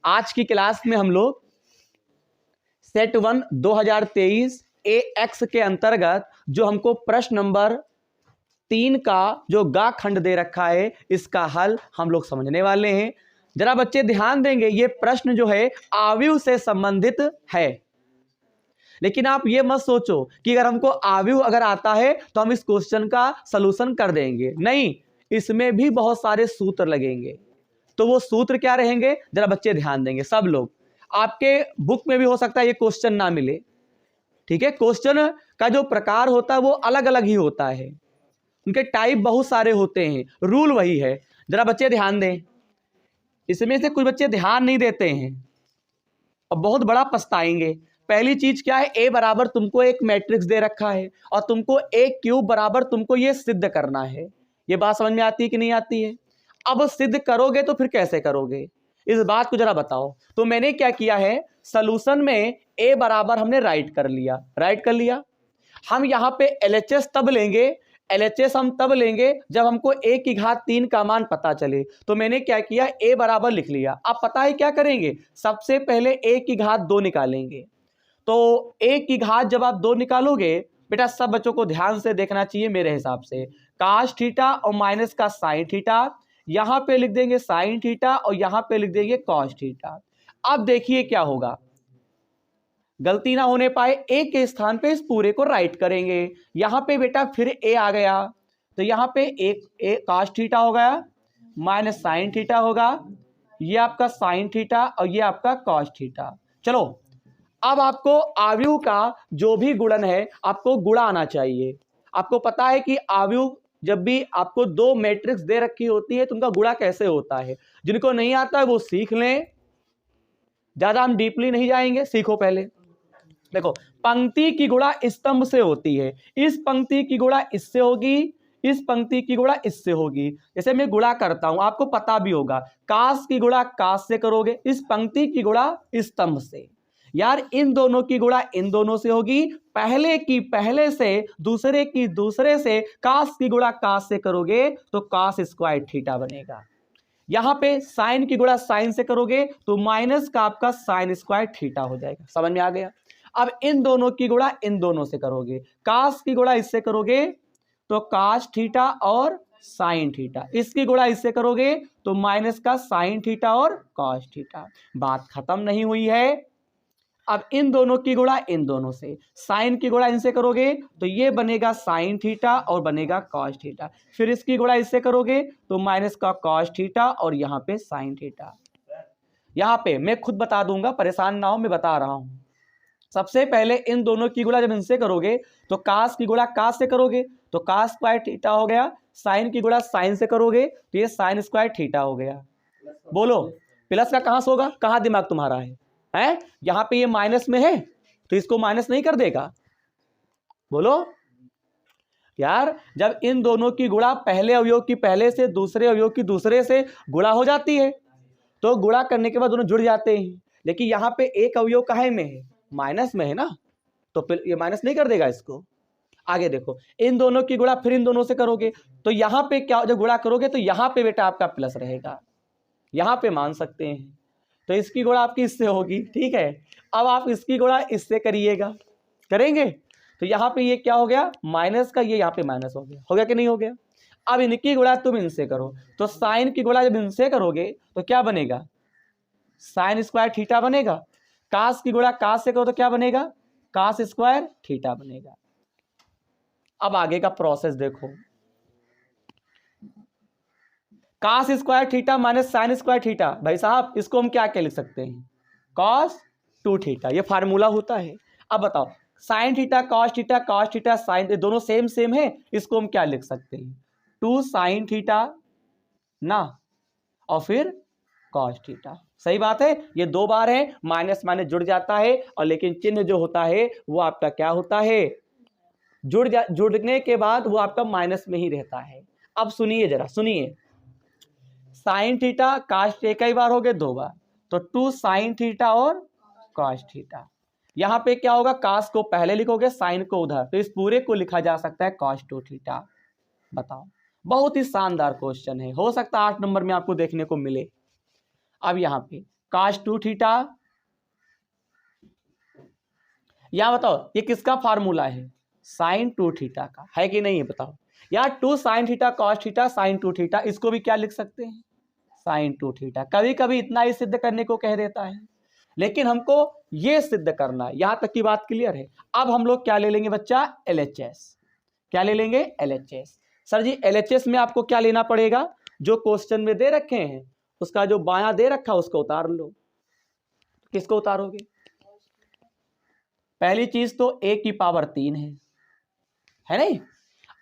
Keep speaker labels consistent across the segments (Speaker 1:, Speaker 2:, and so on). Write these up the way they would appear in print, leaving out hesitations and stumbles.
Speaker 1: आज की क्लास में हम लोग सेट 1 2023 AX के अंतर्गत जो हमको प्रश्न नंबर 3 का जो गा खंड दे रखा है, इसका हल हम लोग समझने वाले हैं। जरा बच्चे ध्यान देंगे, ये प्रश्न जो है आव्यूह से संबंधित है। लेकिन आप ये मत सोचो कि अगर हमको आव्यूह अगर आता है तो हम इस क्वेश्चन का सलूशन कर देंगे, नहीं, इसमें भी बहुत सारे सूत्र लगेंगे। तो वो सूत्र क्या रहेंगे, जरा बच्चे ध्यान देंगे। सब लोग, आपके बुक में भी हो सकता है ये क्वेश्चन ना मिले, ठीक है। क्वेश्चन का जो प्रकार होता है वो अलग अलग ही होता है, उनके टाइप बहुत सारे होते हैं, रूल वही है। जरा बच्चे ध्यान दें, इसमें से कुछ बच्चे ध्यान नहीं देते हैं और बहुत बड़ा पछताएंगे। पहली चीज क्या है, ए बराबर तुमको एक मैट्रिक्स दे रखा है और तुमको ए क्यूब बराबर तुमको ये सिद्ध करना है। ये बात समझ में आती है कि नहीं आती है? अब सिद्ध करोगे तो फिर कैसे करोगे, इस बात को जरा बताओ। तो मैंने क्या किया है, सॉल्यूशन में ए बराबर हमने राइट कर लिया। हम यहाँ पे LHS तब लेंगे, LHS हम तब लेंगे जब हमको ए की घात 3 का मान पता चले। तो मैंने क्या किया, ए बराबर लिख लिया। अब पता है क्या करेंगे, सबसे पहले ए की घात 2 निकालेंगे। तो ए की घात जब आप 2 निकालोगे, बेटा सब बच्चों को ध्यान से देखना चाहिए मेरे हिसाब से, काश थीटा और माइनस का साइन थीटा, यहां पे लिख देंगे साइन थीटा और यहां पे लिख देंगे कॉस थीटा। अब देखिए क्या होगा, गलती ना होने पाए, ए के स्थान पे इस पूरे को राइट करेंगे। यहां पे बेटा फिर ए आ गया, तो यहां पे ए कॉस थीटा हो गया माइनस साइन थीटा होगा, ये आपका साइन थीटा और ये आपका कॉस थीटा। चलो अब आपको आव्यूह का जो भी गुणन है आपको गुणा आना चाहिए। आपको पता है कि आव्यूह जब भी आपको 2 मैट्रिक्स दे रखी होती है तो उनका गुणा कैसे होता है। जिनको नहीं आता है वो सीख लें, ज्यादा हम डीपली नहीं जाएंगे, सीखो पहले। देखो, पंक्ति की गुणा स्तंभ से होती है, इस पंक्ति की गुणा इससे होगी, इस पंक्ति की गुणा इससे होगी। जैसे मैं गुणा करता हूं, आपको पता भी होगा, काश की गुणा काश से करोगे, इस पंक्ति की गुणा स्तंभ से। यार इन दोनों की गुणा इन दोनों से होगी, पहले की पहले से, दूसरे की दूसरे से, काश की गुणा काश से करोगे तो काश स्क्वायर थीटा बनेगा। यहां पे साइन की गुणा साइन से करोगे तो माइनस का आपका साइन स्क्वायर थीटा हो जाएगा। समझ में आ गया? अब इन दोनों की गुणा इन दोनों से करोगे, काश की गुणा इससे करोगे तो काश थीटा और साइन थीटा, इसकी गुणा इससे करोगे तो माइनस का साइन थीटा और कॉस थीटा। बात खत्म नहीं हुई है। अब इन दोनों की गुणा इन दोनों से, साइन की गुणा इनसे करोगे तो ये बनेगा साइन थीटा और बनेगा कॉस थीटा, फिर इसकी गुणा इससे करोगे तो माइनस का कॉस थीटा और यहाँ पे साइन थीटा। यहाँ पे मैं खुद बता दूंगा, परेशान ना हो, मैं बता रहा हूं। सबसे पहले इन दोनों की गुणा जब इनसे करोगे तो कास की गुणा कास से करोगे तो कास स्क्वायर थीटा हो गया, साइन की गुणा साइन से करोगे तो ये साइन स्क्वायर थीटा हो गया। बोलो प्लस का कहां से होगा, कहां दिमाग तुम्हारा है? यहां पे ये माइनस में है तो इसको माइनस नहीं कर देगा? बोलो यार, जब इन दोनों की गुणा पहले अवयव की पहले से, दूसरे अवयव की दूसरे से गुणा हो जाती है तो गुणा करने के बाद दोनों जुड़ जाते हैं। लेकिन यहाँ पे एक अवयव काहे में है, माइनस में है ना, तो फिर ये माइनस नहीं कर देगा इसको। आगे देखो, इन दोनों की गुणा फिर इन दोनों से करोगे तो यहाँ पे क्या, जब गुणा करोगे तो यहाँ पे बेटा आपका प्लस रहेगा, यहाँ पे मान सकते हैं। तो इसकी गुणा आपकी इससे होगी, ठीक है। अब आप इसकी गुणा इससे करिएगा, करेंगे तो यहाँ पे ये क्या हो गया, माइनस का ये यहाँ पे माइनस हो गया कि नहीं हो गया? अब इनकी गुणा तुम इनसे करो तो साइन की गुणा जब इनसे करोगे तो क्या बनेगा, साइन स्क्वायर थीटा बनेगा। कास की गुणा कास से करो तो क्या बनेगा, कास स्क्वायर थीटा बनेगा। अब आगे का प्रोसेस देखो, cos square theta minus sine square theta, भाई साहब इसको हम क्या क्या लिख सकते हैं, कॉस 2 थीटा, ये फार्मूला होता है। अब बताओ, sine theta cos theta sine, दोनों सेम है, इसको हम क्या लिख सकते हैं, 2 साइन थीटा ना और फिर कॉस थीटा। सही बात है, ये 2 बार है, माइनस माइनस जुड़ जाता है, और लेकिन चिन्ह जो होता है वो आपका क्या होता है, जुड़ने के बाद वो आपका माइनस में ही रहता है। अब सुनिए, जरा सुनिए, साइन थीटा कॉस कई बार हो गए, 2 बार, तो 2 साइन थीटा और कॉस थीटा। यहां पे क्या होगा, कास को पहले लिखोगे, साइन को उधर, तो इस पूरे को लिखा जा सकता है कॉस 2 थीटा। बताओ, बहुत ही शानदार क्वेश्चन है, हो सकता है 8 नंबर में आपको देखने को मिले। अब यहाँ पे cos 2 थीटा। यहां बताओ ये किसका फार्मूला है, sin 2 थीटा का है कि नहीं है बताओ। यार 2 sin theta cos theta sin 2 theta, इसको भी क्या लिख सकते हैं, sin 2 थीटा। कभी कभी इतना ही सिद्ध करने को कह देता है, लेकिन हमको ये सिद्ध करना है। यहां तक की बात क्लियर है। अब हम लोग क्या ले लेंगे बच्चा, LHS। क्या ले लेंगे, LHS। सर जी LHS में आपको क्या लेना पड़ेगा, जो क्वेश्चन में दे रखे हैं उसका जो बायां दे रखा उसको उतार लो। किसको उतारोगे, पहली चीज तो a की पावर 3 है नहीं।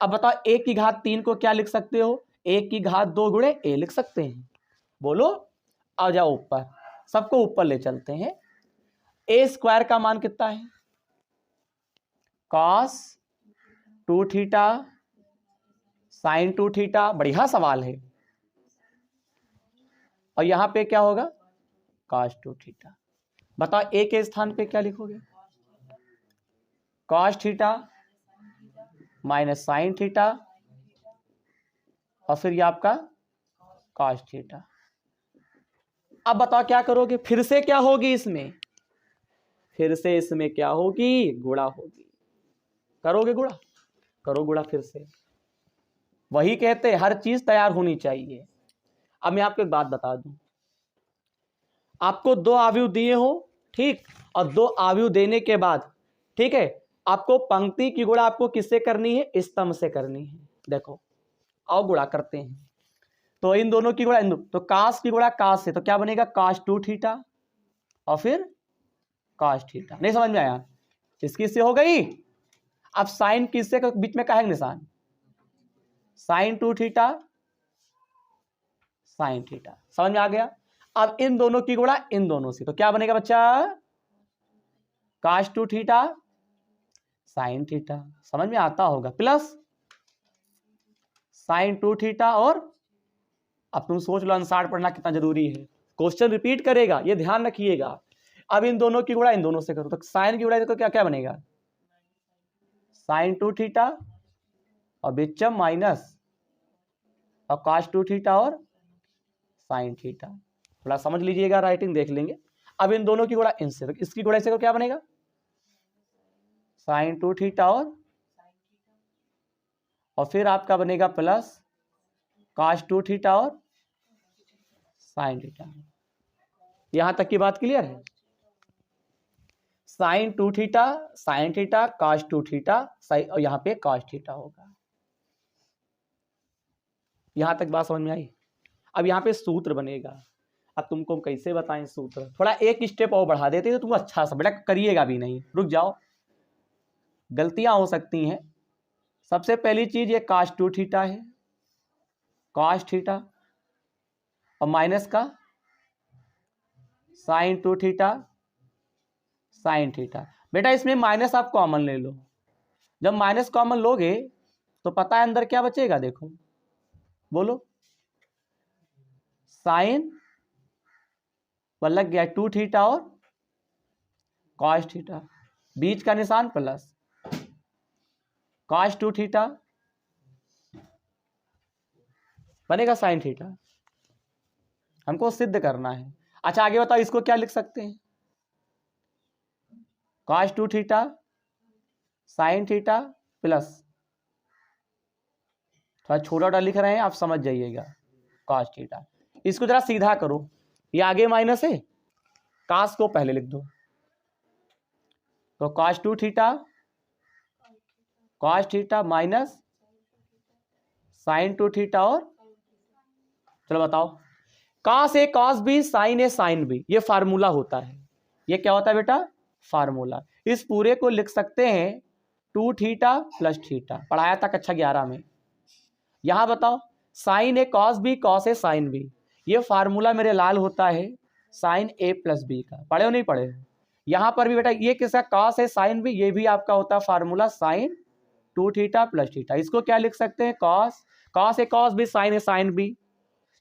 Speaker 1: अब बताओ a की घात 3 को क्या लिख सकते हो, a की घात 2 गुणे a लिख सकते हैं। बोलो, आ जाओ ऊपर, सबको ऊपर ले चलते हैं। a स्क्वायर का मान कितना है, cos 2 थीटा sin 2 थीटा। बढ़िया सवाल है। और यहां पे क्या होगा, cos 2 थीटा। बताओ a के स्थान पे क्या लिखोगे, cos theta minus sine theta, और फिर ये आपका cos थीटा। अब बताओ क्या करोगे, फिर से क्या होगी इसमें, फिर से इसमें क्या होगी, गुणा होगी। करोगे गुणा, करो गुणा फिर से। वही कहते हैं हर चीज तैयार होनी चाहिए। अब मैं आपको एक बात बता दूं, आपको 2 आव्यूह दिए हो, ठीक, और 2 आव्यूह देने के बाद, ठीक है, आपको पंक्ति की गुणा आपको किससे करनी है, स्तंभ से करनी है। देखो आओ गुणा करते हैं। तो इन दोनों की गुणा, तो कास की गुणा कास से, तो क्या बनेगा, cos 2 थीटा और फिर cos थीटा। नहीं समझ में आया, इसकी से हो गई। अब साइन किससे बीच में का है निशान, sin 2 थीटा sin थीटा, समझ में आ गया। अब इन दोनों की गुणा इन दोनों से, तो क्या बनेगा बच्चा, cos 2 थीटा sin थीटा। समझ में आता होगा, प्लस sin 2 थीटा। और अब तुम सोच लो अनुसार पढ़ना कितना जरूरी है, क्वेश्चन रिपीट करेगा, ये ध्यान रखिएगा। अब इन दोनों की गुणा इन दोनों से करो, तो साइन की गुणा तो क्या क्या बनेगा, sin 2 थीटा और बिचम माइनस और cos 2 थीटा और sin थीटा। थोड़ा समझ लीजिएगा, राइटिंग देख लेंगे। अब इन दोनों की गुणा इनसे, तो इसकी गुणा से क्या बनेगा, sin 2 थीटा और फिर आपका बनेगा प्लस cos 2 थीटा और sin थीटा। यहां तक की बात क्लियर है, sin 2 theta sin theta cos 2 theta, और यहां पे cos थीटा होगा। यहां तक बात समझ में आई। अब यहां पे सूत्र बनेगा। अब तुमको हम कैसे बताएं सूत्र, थोड़ा एक स्टेप और बढ़ा देते तो तुम अच्छा सा, बेटा करिएगा भी नहीं, रुक जाओ, गलतियां हो सकती हैं। सबसे पहली चीज ये cos 2 थीटा है, cos थीटा और माइनस का sin 2 थीटा sin थीटा। बेटा इसमें माइनस आप कॉमन ले लो, जब माइनस कॉमन लोगे तो पता है अंदर क्या बचेगा, देखो बोलो, साइन लग गया 2 थीटा और cos थीटा, बीच का निशान प्लस cos 2 थीटा बनेगा sin थीटा। हमको सिद्ध करना है। अच्छा आगे बताओ, इसको क्या लिख सकते हैं, cos 2 theta sin theta plus, थोड़ा छोटा छोटा लिख रहे हैं आप, समझ जाइएगा, cos थीटा। इसको जरा सीधा करो, ये आगे माइनस है, cos को पहले लिख दो, तो cos 2 theta cos theta minus sin 2 theta और, चलो बताओ, cos ए cos बी sin ए sin बी, ये फार्मूला होता है। ये क्या होता है बेटा, फार्मूला। इस पूरे को लिख सकते हैं 2 थीटा प्लस थीटा, पढ़ाया था कक्षा 11 में। यहां बताओ sin ए cos बी cos ए sin बी, ये फार्मूला मेरे लाल होता है sin ए प्लस बी का, पढ़े हो नहीं पढ़े हो। यहां पर भी बेटा ये किसका, cos ए sin बी, ये भी आपका होता है formula sin 2 theta plus theta. इसको क्या लिख सकते हैं, cos ए cos बी sin ए sin बी।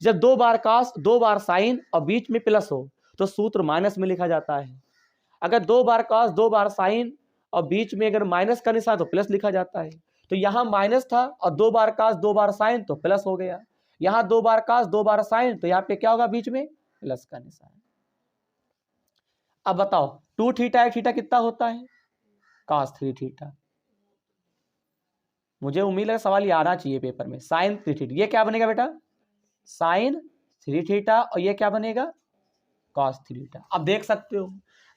Speaker 1: जब 2 बार cos 2 बार sin और बीच में प्लस हो तो सूत्र माइनस में लिखा जाता है। अगर 2 बार cos 2 बार sin और बीच में अगर माइनस का निशान तो प्लस लिखा जाता है। तो यहां माइनस था और 2 बार cos 2 बार sin तो प्लस हो गया, यहां 2 बार cos 2 बार sin तो यहाँ पे क्या होगा, बीच में प्लस का निशान। अब बताओ 2 थीटा एक थीटा कितना होता है? cos 3 theta. मुझे उम्मीद है सवाल ये आना चाहिए पेपर में। sin 3 थीटा, ये क्या बनेगा बेटा? sin 3 थीटा, और ये क्या बनेगा? cos 3 theta. अब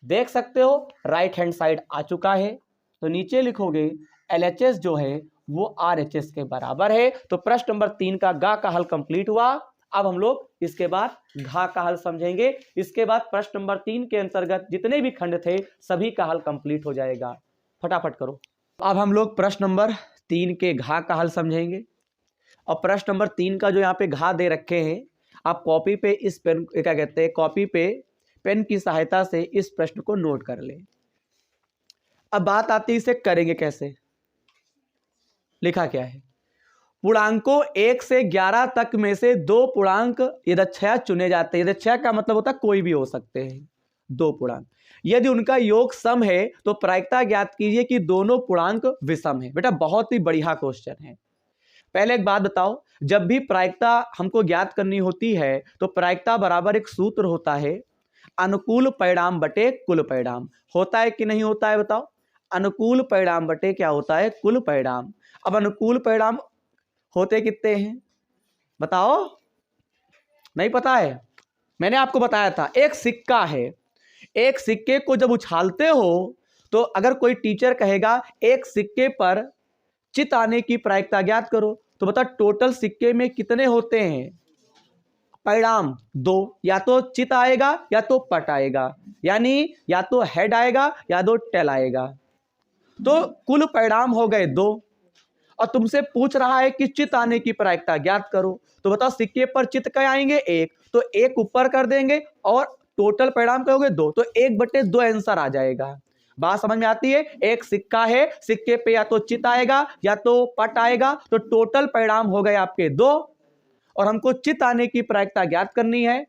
Speaker 1: देख सकते हो राइट हैंड साइड आ चुका है, तो नीचे लिखोगे LHS जो है वो RHS के बराबर है। तो प्रश्न नंबर 3 का गा का हल कंप्लीट हुआ। अब हम लोग इसके बाद घा का हल समझेंगे। इसके बाद प्रश्न नंबर 3 के अंतर्गत जितने भी खंड थे सभी का हल कंप्लीट हो जाएगा। फटाफट करो। अब हम लोग प्रश्न नंबर 3 के घा का हल समझेंगे। और प्रश्न नंबर 3 का जो यहाँ पे घा दे रखे हैं, आप कॉपी पे इस पेन, क्या कहते हैं, कॉपी पे पेन की सहायता से इस प्रश्न को नोट कर ले। अब बात आती है इसे करेंगे कैसे। लिखा क्या है? पूर्णांकों 1 से 11 तक में से 2 पूर्णांक यदक्षया चुने जाते हैं। यदक्षया का मतलब होता है कोई भी हो सकते हैं 2 पूर्णांक। यदि उनका योग सम है तो प्रायिकता ज्ञात कीजिए कि दोनों पूर्णांक विषम है। बेटा बहुत ही बढ़िया क्वेश्चन है। पहले एक बात बताओ, जब भी प्रायिकता हमको ज्ञात करनी होती है तो प्रायिकता बराबर एक सूत्र होता है, अनुकूल परिणाम बटे कुल परिणाम। होता है कि नहीं होता है बताओ? अनुकूल परिणाम बटे क्या होता है? कुल परिणाम। अब अनुकूल परिणाम होते कितने हैं बताओ? नहीं पता है? मैंने आपको बताया था, एक सिक्का है, एक सिक्के को जब उछालते हो तो अगर कोई टीचर कहेगा एक सिक्के पर चित आने की प्रायिकता ज्ञात करो, तो बता टोटल सिक्के में कितने होते हैं परिणाम? 2। या तो चित आएगा या तो पट आएगा, यानी या तो हेड आएगा या तो टेल आएगा। तो कुल परिणाम हो गए 2, और तुमसे पूछ रहा है कि चित आने की प्रायिकता ज्ञात करो। तो बताओ सिक्के पर चित क्या आएंगे? 1, तो 1 ऊपर कर देंगे और टोटल परिणाम कहोगे 2, तो 1/2 आंसर आ जाएगा। बात समझ में आती है? एक सिक्का है, सिक्के पे या तो चित आएगा या तो पट आएगा, तो टोटल परिणाम हो गए आपके 2, और हमको चित आने की प्रायिकता ज्ञात करनी है।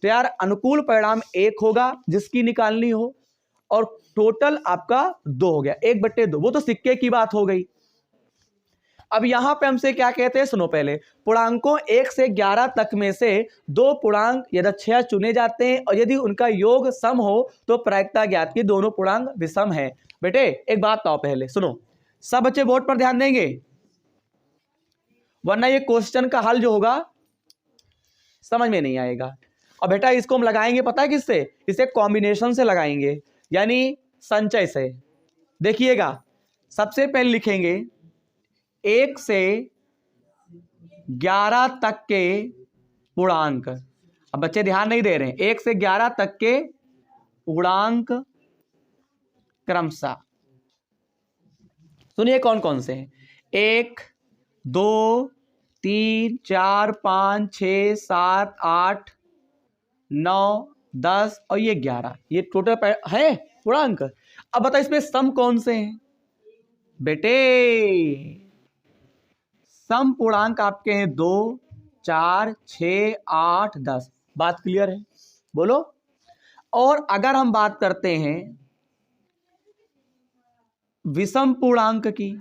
Speaker 1: तो यार अनुकूल परिणाम 1 होगा जिसकी निकालनी हो, और टोटल आपका 2 हो गया, 1/2। वो तो सिक्के की बात हो गई। अब यहां पे हमसे क्या कहते हैं सुनो पहले। पूर्णांकों 1 से 11 तक में से 2 पूर्णांक यदक्षया चुने जाते हैं, और यदि उनका योग सम हो तो प्रायिकता ज्ञात की दोनों पूर्णांक विषम है। बेटे एक बात बताओ, पहले सुनो, सब बच्चे बोर्ड पर ध्यान देंगे, वरना ये क्वेश्चन का हल जो होगा समझ में नहीं आएगा। और बेटा इसको हम लगाएंगे पता है किससे? इसे कॉम्बिनेशन से लगाएंगे, यानी संचय से। देखिएगा, सबसे पहले लिखेंगे 1 से 11 तक के पूर्णांक। अब बच्चे ध्यान नहीं दे रहे हैं। 1 से 11 तक के पूर्णांक क्रमशः सुनिए कौन कौन से हैं। 1, 2, 3, 4, 5, 6, 7, 8, 9, 10 और ये 11, ये टोटल है पूर्णांक। अब बताओ इसमें सम कौन से हैं बेटे? सम पूर्णांक आपके हैं 2, 4, 6, 8, 10। बात क्लियर है? बोलो। और अगर हम बात करते हैं विषम पूर्णांक की,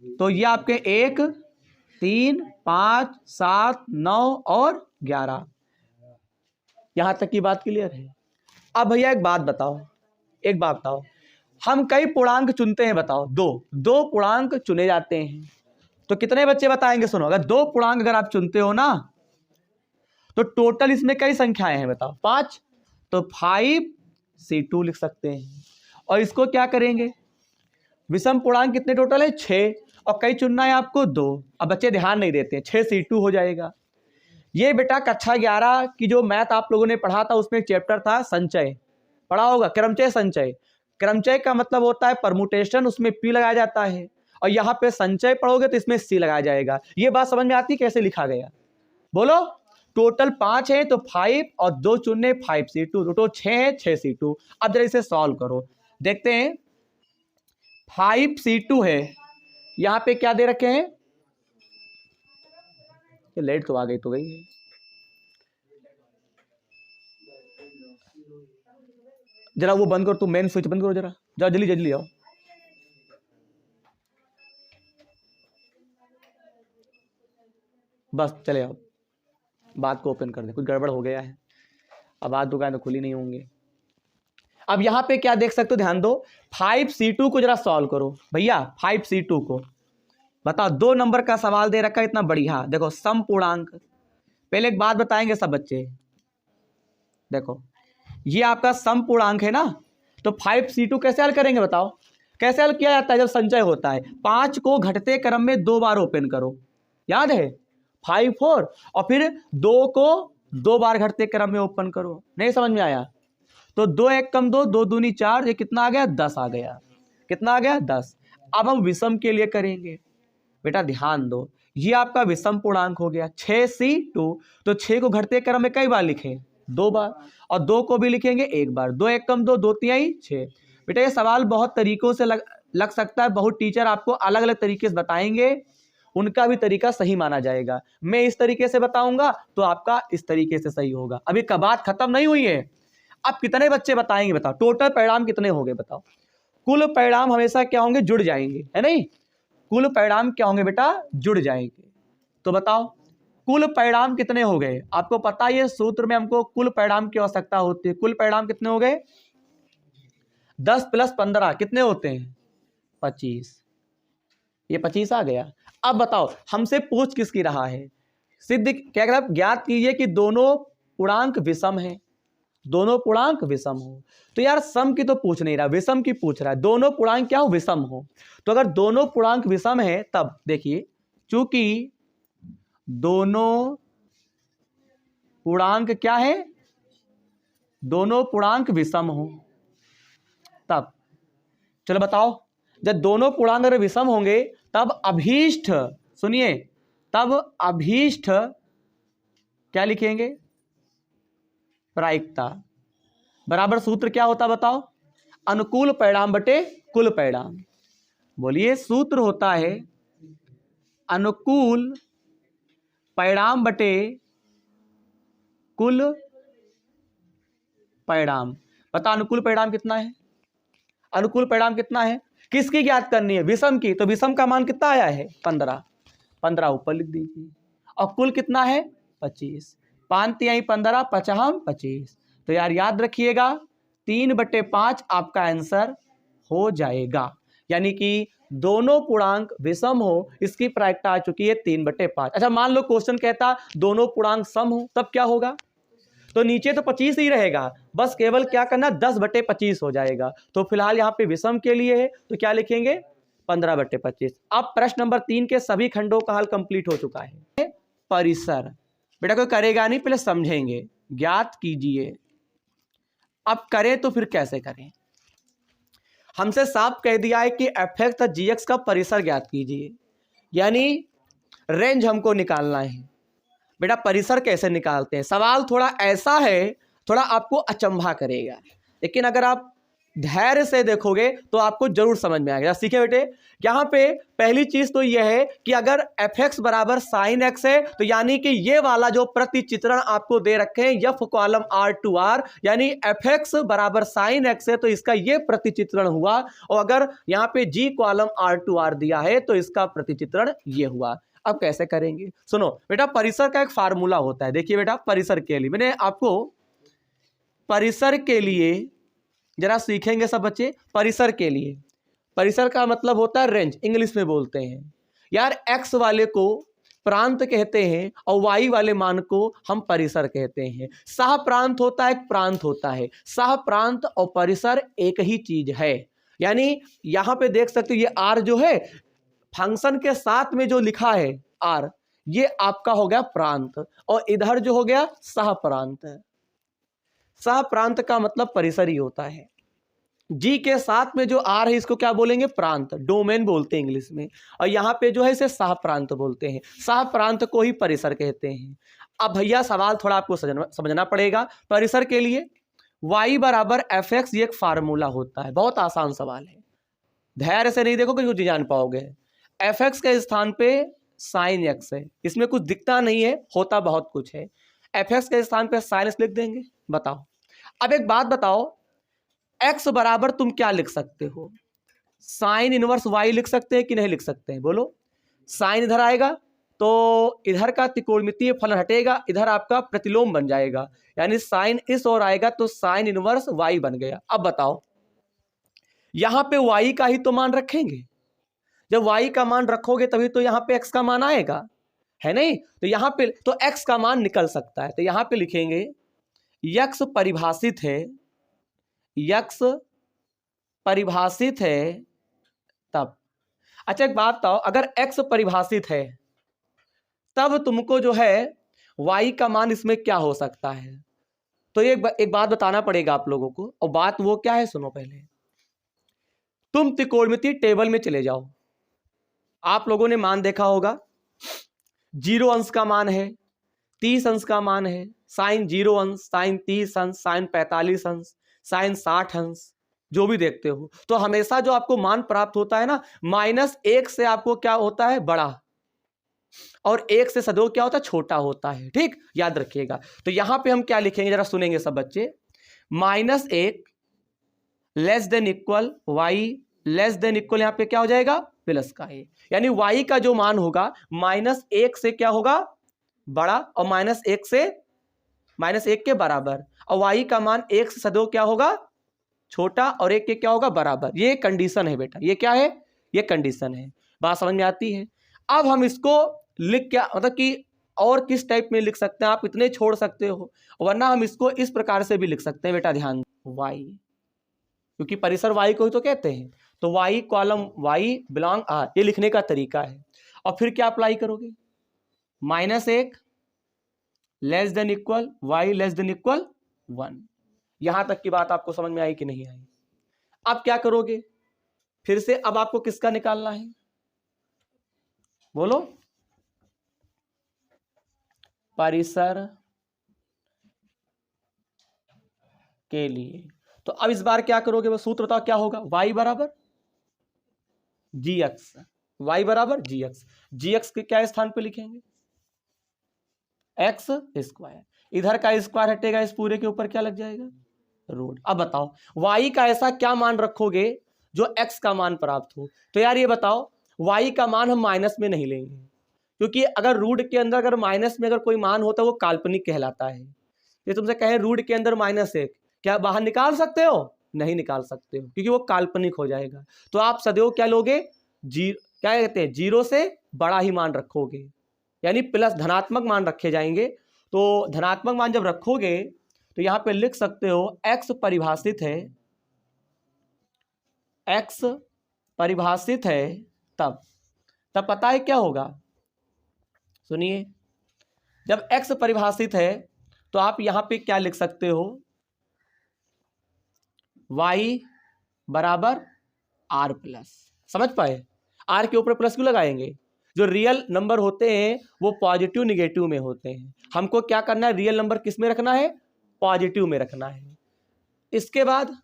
Speaker 1: तो ये आपके 1, 3, 5, 7, 9 और 11। यहां तक की बात क्लियर है? अब भैया एक बात बताओ, हम कई पूर्णांक चुनते हैं बताओ? 2 पूर्णांक चुने जाते हैं, तो कितने बच्चे बताएंगे? सुनो, अगर 2 पूर्णांक अगर आप चुनते हो ना, तो टोटल इसमें कई संख्याएं हैं बताओ? 5, तो 5C2 लिख सकते हैं। और इसको क्या करेंगे? विषम पूर्णांक कितने टोटल है? 6, और कई चुनना है आपको 2। अब बच्चे ध्यान नहीं देते हैं, 6C2 हो जाएगा। ये बेटा कक्षा 11 की जो मैथ आप लोगों ने पढ़ा था उसमें एक चैप्टर था संचय, पढ़ा होगा, क्रमचय संचय। क्रमचय का मतलब होता है परमुटेशन, उसमें P लगाया जाता है, और यहाँ पे संचय पढ़ोगे तो इसमें C लगाया जाएगा। ये बात समझ में आती है कैसे लिखा गया? बोलो। टोटल 5 है तो 5 और 2 चुनने 5C2, टोटल 6 है 6C2। अब जरा इसे सॉल्व करो, देखते हैं। 5C2 है, यहाँ पे क्या दे रखे हैं? ये लाइट तो आ गई तो गई है। जरा वो बंद करो, तुम मेन स्विच बंद करो, जरा जाओ जल्दी जल्दी आओ। बस चले आओ, बात को ओपन कर दे, कुछ गड़बड़ हो गया है। अब आज दुकान तो खुली नहीं होंगे। अब यहां पे क्या देख सकते हो, ध्यान दो, 5C2 को जरा सॉल्व करो भैया। 5C2 को बताओ, 2 नंबर का सवाल दे रखा है, इतना बढ़िया। देखो सम पूर्णांक, पहले एक बात बताएंगे सब बच्चे, देखो ये आपका सम पूर्णांक है ना, तो 5C2 कैसे हल करेंगे बताओ, कैसे हल किया जाता है जब संचय होता है। 5 को घटते क्रम में 2 बार ओपन करो, याद है 5 4, और फिर 2 को 2 बार घटते क्रम में ओपन करो। नहीं समझ में आया तो 2 1 कम 2, 2 दूनी 4, ये कितना आ गया 10 आ गया। कितना आ गया 10। अब हम विषम के लिए करेंगे, बेटा ध्यान दो, ये आपका विषम पूर्णांक हो गया 6C2, तो 6 को घटते क्रम में कई बार लिखें 2 बार, और 2 को भी लिखेंगे 1 बार। 2 1 कम 2, 2 3 6। बेटा ये सवाल बहुत तरीकों से लग सकता है, बहुत टीचर आपको अलग अलग तरीके से बताएंगे, उनका भी तरीका सही माना जाएगा। मैं इस तरीके से बताऊंगा तो आपका इस तरीके से सही होगा। अभी बात खत्म नहीं हुई है। अब कितने बच्चे बताएंगे बताओ, टोटल परिणाम कितने होंगे बताओ। कुल परिणाम हमेशा क्या होंगे, जुड़ जाएंगे, है नहीं। कुल परिणाम क्या होंगे बेटा, जुड़ जाएंगे। तो बताओ कुल परिणाम कितने हो गए, आपको पता है सूत्र में हमको कुल परिणाम की आवश्यकता होती है। कुल परिणाम कितने हो गए, 10 + 15 कितने होते हैं 25। ये 25 आ गया। अब बताओ हमसे पूछ किसकी रहा है, सिद्ध क्या कह रहा है, ज्ञात कीजिए कि दोनों पूर्णांक विषम हैं। दोनों पूर्णांक विषम हो, तो यार सम की तो पूछ नहीं रहा, विषम की पूछ रहा है। दोनों पूर्णांक क्या हो, विषम हो। तो अगर दोनों पूर्णांक विषम है तब देखिए, चूंकि दोनों पूर्णांक क्या है, दोनों पूर्णांक विषम हो, तब चलो बताओ, जब दोनों पूर्णांक अगर विषम होंगे तब अभीष्ट, सुनिए, तब अभीष्ट क्या लिखेंगे, प्रायिकता बराबर सूत्र क्या होता बताओ, अनुकूल परिणाम बटे कुल परिणाम। बोलिए सूत्र होता है अनुकूल परिणाम बटे कुल परिणाम। पता अनुकूल परिणाम कितना है, अनुकूल परिणाम कितना है, किसकी ज्ञात करनी है, विषम की। तो विषम का मान कितना आया है 15, 15 ऊपर लिख दीजिए, और कुल कितना है 25, 5 3 15 5 25। तो यार याद रखिएगा 3/5 आपका आंसर हो जाएगा, यानी कि दोनों पूर्णांक विषम हो, इसकी प्रायिकता आ चुकी है 3/5। अच्छा मान लो क्वेश्चन कहता दोनों पूर्णांक सम हो, तब क्या होगा, तो नीचे तो 25 ही रहेगा, बस केवल क्या करना 10/25 हो जाएगा। तो फिलहाल यहाँ पे विषम के लिए है तो क्या लिखेंगे 15/25। अब प्रश्न नंबर 3 के सभी खंडों का हल कंप्लीट हो चुका है। परिसर बेटा कोई करेगा नहीं, पहले समझेंगे, ज्ञात कीजिए। अब करें तो फिर कैसे करें, हमसे साफ कह दिया है कि fx तथा gx का परिसर ज्ञात कीजिए, यानी रेंज हमको निकालना है। बेटा परिसर कैसे निकालते हैं, सवाल थोड़ा ऐसा है, थोड़ा आपको अचंभा करेगा, लेकिन अगर आप धैर्य से देखोगे तो आपको जरूर समझ में आएगा। सीखे बेटे, यहाँ पे पहली चीज तो यह है कि अगर fx बराबर sin x है, तो यानी कि ये वाला जो प्रतिचित्रण आपको दे रखे हैं f कॉलम R2R, यानी fx बराबर sin x है तो इसका ये प्रतिचित्रण हुआ, और अगर यहाँ पे g कॉलम R2R दिया है तो इसका प्रतिचित्रण ये हुआ। अब कैसे करेंगे, सुनो बेटा, परिसर का एक फार्मूला होता है। देखिए बेटा परिसर के लिए मैंने आपको, परिसर के लिए जरा सीखेंगे सब बच्चे। परिसर के लिए, परिसर का मतलब होता है रेंज, इंग्लिश में बोलते हैं यार। एक्स वाले को प्रांत कहते हैं और वाई वाले मान को हम परिसर कहते हैं। सह प्रांत होता है, एक प्रांत होता है। सह प्रांत और परिसर एक ही चीज है, यानी यहां पे देख सकते हो ये आर जो है फंक्शन के साथ में जो लिखा है आर, ये आपका हो गया प्रांत, और इधर जो हो गया सह प्रांत। सह प्रांत का मतलब परिसर ही होता है। जी के साथ में जो आर है इसको क्या बोलेंगे, प्रांत, डोमेन बोलते हैं इंग्लिश में, और यहाँ पे जो है इसे सह प्रांत बोलते हैं। सह प्रांत को ही परिसर कहते हैं। अब भैया सवाल थोड़ा आपको समझना पड़ेगा। परिसर के लिए y बराबर fx, ये एक फार्मूला होता है, बहुत आसान सवाल है, धैर्य से नहीं देखोगे कुछ जान पाओगे। fx के स्थान पे sin x है, इसमें कुछ दिखता नहीं है, होता बहुत कुछ है। fx के स्थान पे sin x लिख देंगे। बताओ अब एक बात बताओ, x बराबर तुम क्या लिख सकते हो, साइन इनवर्स y लिख सकते हैं कि नहीं लिख सकते हैं, बोलो। साइन इधर आएगा तो इधर का त्रिकोणमितीय फलन हटेगा, इधर आपका प्रतिलोम बन जाएगा, यानी साइन इस ओर आएगा तो साइन इनवर्स y बन गया। अब बताओ यहां पे y का ही तो मान रखेंगे, जब y का मान रखोगे तभी तो यहां पे x का मान आएगा, है नहीं? तो यहां पे तो x का मान निकल सकता है, तो यहां पे लिखेंगे x परिभाषित है, x परिभाषित है तब। अच्छा एक बात बताओ, अगर x परिभाषित है तब तुमको जो है y का मान इसमें क्या हो सकता है? तो ये एक बात बताना पड़ेगा आप लोगों को, और बात वो क्या है सुनो पहले। तुम त्रिकोणमितीय टेबल में चले जाओ, आप लोगों ने मान देखा होगा 0 अंश का मान है, 30 अंश का मान है, साइन 0 अंश, साइन 30 अंश, साइन 45 अंश, साइन 60 अंश, जो भी देखते हो, तो हमेशा जो आपको मान प्राप्त होता है ना, -1 से आपको क्या होता है? बड़ा, और 1 से सदैव क्या होता है? छोटा होता है। ठीक, याद रखिएगा। तो यहां पे हम क्या लिखेंगे, जरा सुनेंगे सब बच्चे। -1 less than equal y less than equal, यहां पे क्या हो जाएगा? प्लस का a, यानी y का जो मान होगा -1 से क्या होगा? बड़ा, और -1 से -1 के बराबर, और y का मान 1 से सदैव क्या होगा? छोटा, और 1 के क्या होगा? बराबर। ये कंडीशन है बेटा, ये क्या है? ये कंडीशन है। बात समझ में आती है? अब हम इसको लिख क्या, मतलब कि और किस टाइप में लिख सकते हैं, आप इतने छोड़ सकते हो, वरना हम इसको इस प्रकार से भी लिख सकते हैं बेटा, ध्यान y, क्योंकि परिसर y को ही तो कहते हैं, तो y column y belong r, ये लिखने का तरीका है। और फिर क्या अप्लाई करोगे? -1 less than equal y less than equal 1। यहां तक की बात आपको समझ में आई कि नहीं आई? अब क्या करोगे फिर से? अब आपको किसका निकालना है, बोलो? परिसर के लिए। तो अब इस बार क्या करोगे, वो सूत्र बताओ क्या होगा? y बराबर gx, y बराबर gx, gx के क्या स्थान पे लिखेंगे? x स्क्वायर, इधर का स्क्वायर हटेगा, इस पूरे के ऊपर क्या लग जाएगा? रूट। अब बताओ y का ऐसा क्या मान रखोगे जो x का मान प्राप्त हो? तो यार ये बताओ, y का मान हम माइनस में नहीं लेंगे, क्योंकि अगर रूट के अंदर अगर माइनस में अगर कोई मान होता है वो काल्पनिक कहलाता है। ये तुमसे कहें रूट के अंदर -1, क्या बाहर निकाल सकते हो? नहीं निकाल सकते हो, क्योंकि वो काल्पनिक हो जाएगा। तो आप सदैव क्या लोगे? क्या कहते हैं, 0 से बड़ा ही मान रखोगे, यानी प्लस धनात्मक मान रखे जाएंगे। तो धनात्मक मान जब रखोगे तो यहां पे लिख सकते हो x परिभाषित है, x परिभाषित है तब पता है क्या होगा? सुनिए, जब x परिभाषित है तो आप यहां पे क्या लिख सकते हो? y बराबर r प्लस। समझ पाए? r के ऊपर प्लस क्यों लगाएंगे? जो रियल नंबर होते हैं वो पॉजिटिव निगेटिव में होते हैं, हमको क्या करना है? रियल नंबर किस में रखना है? पॉजिटिव में रखना है। इसके बाद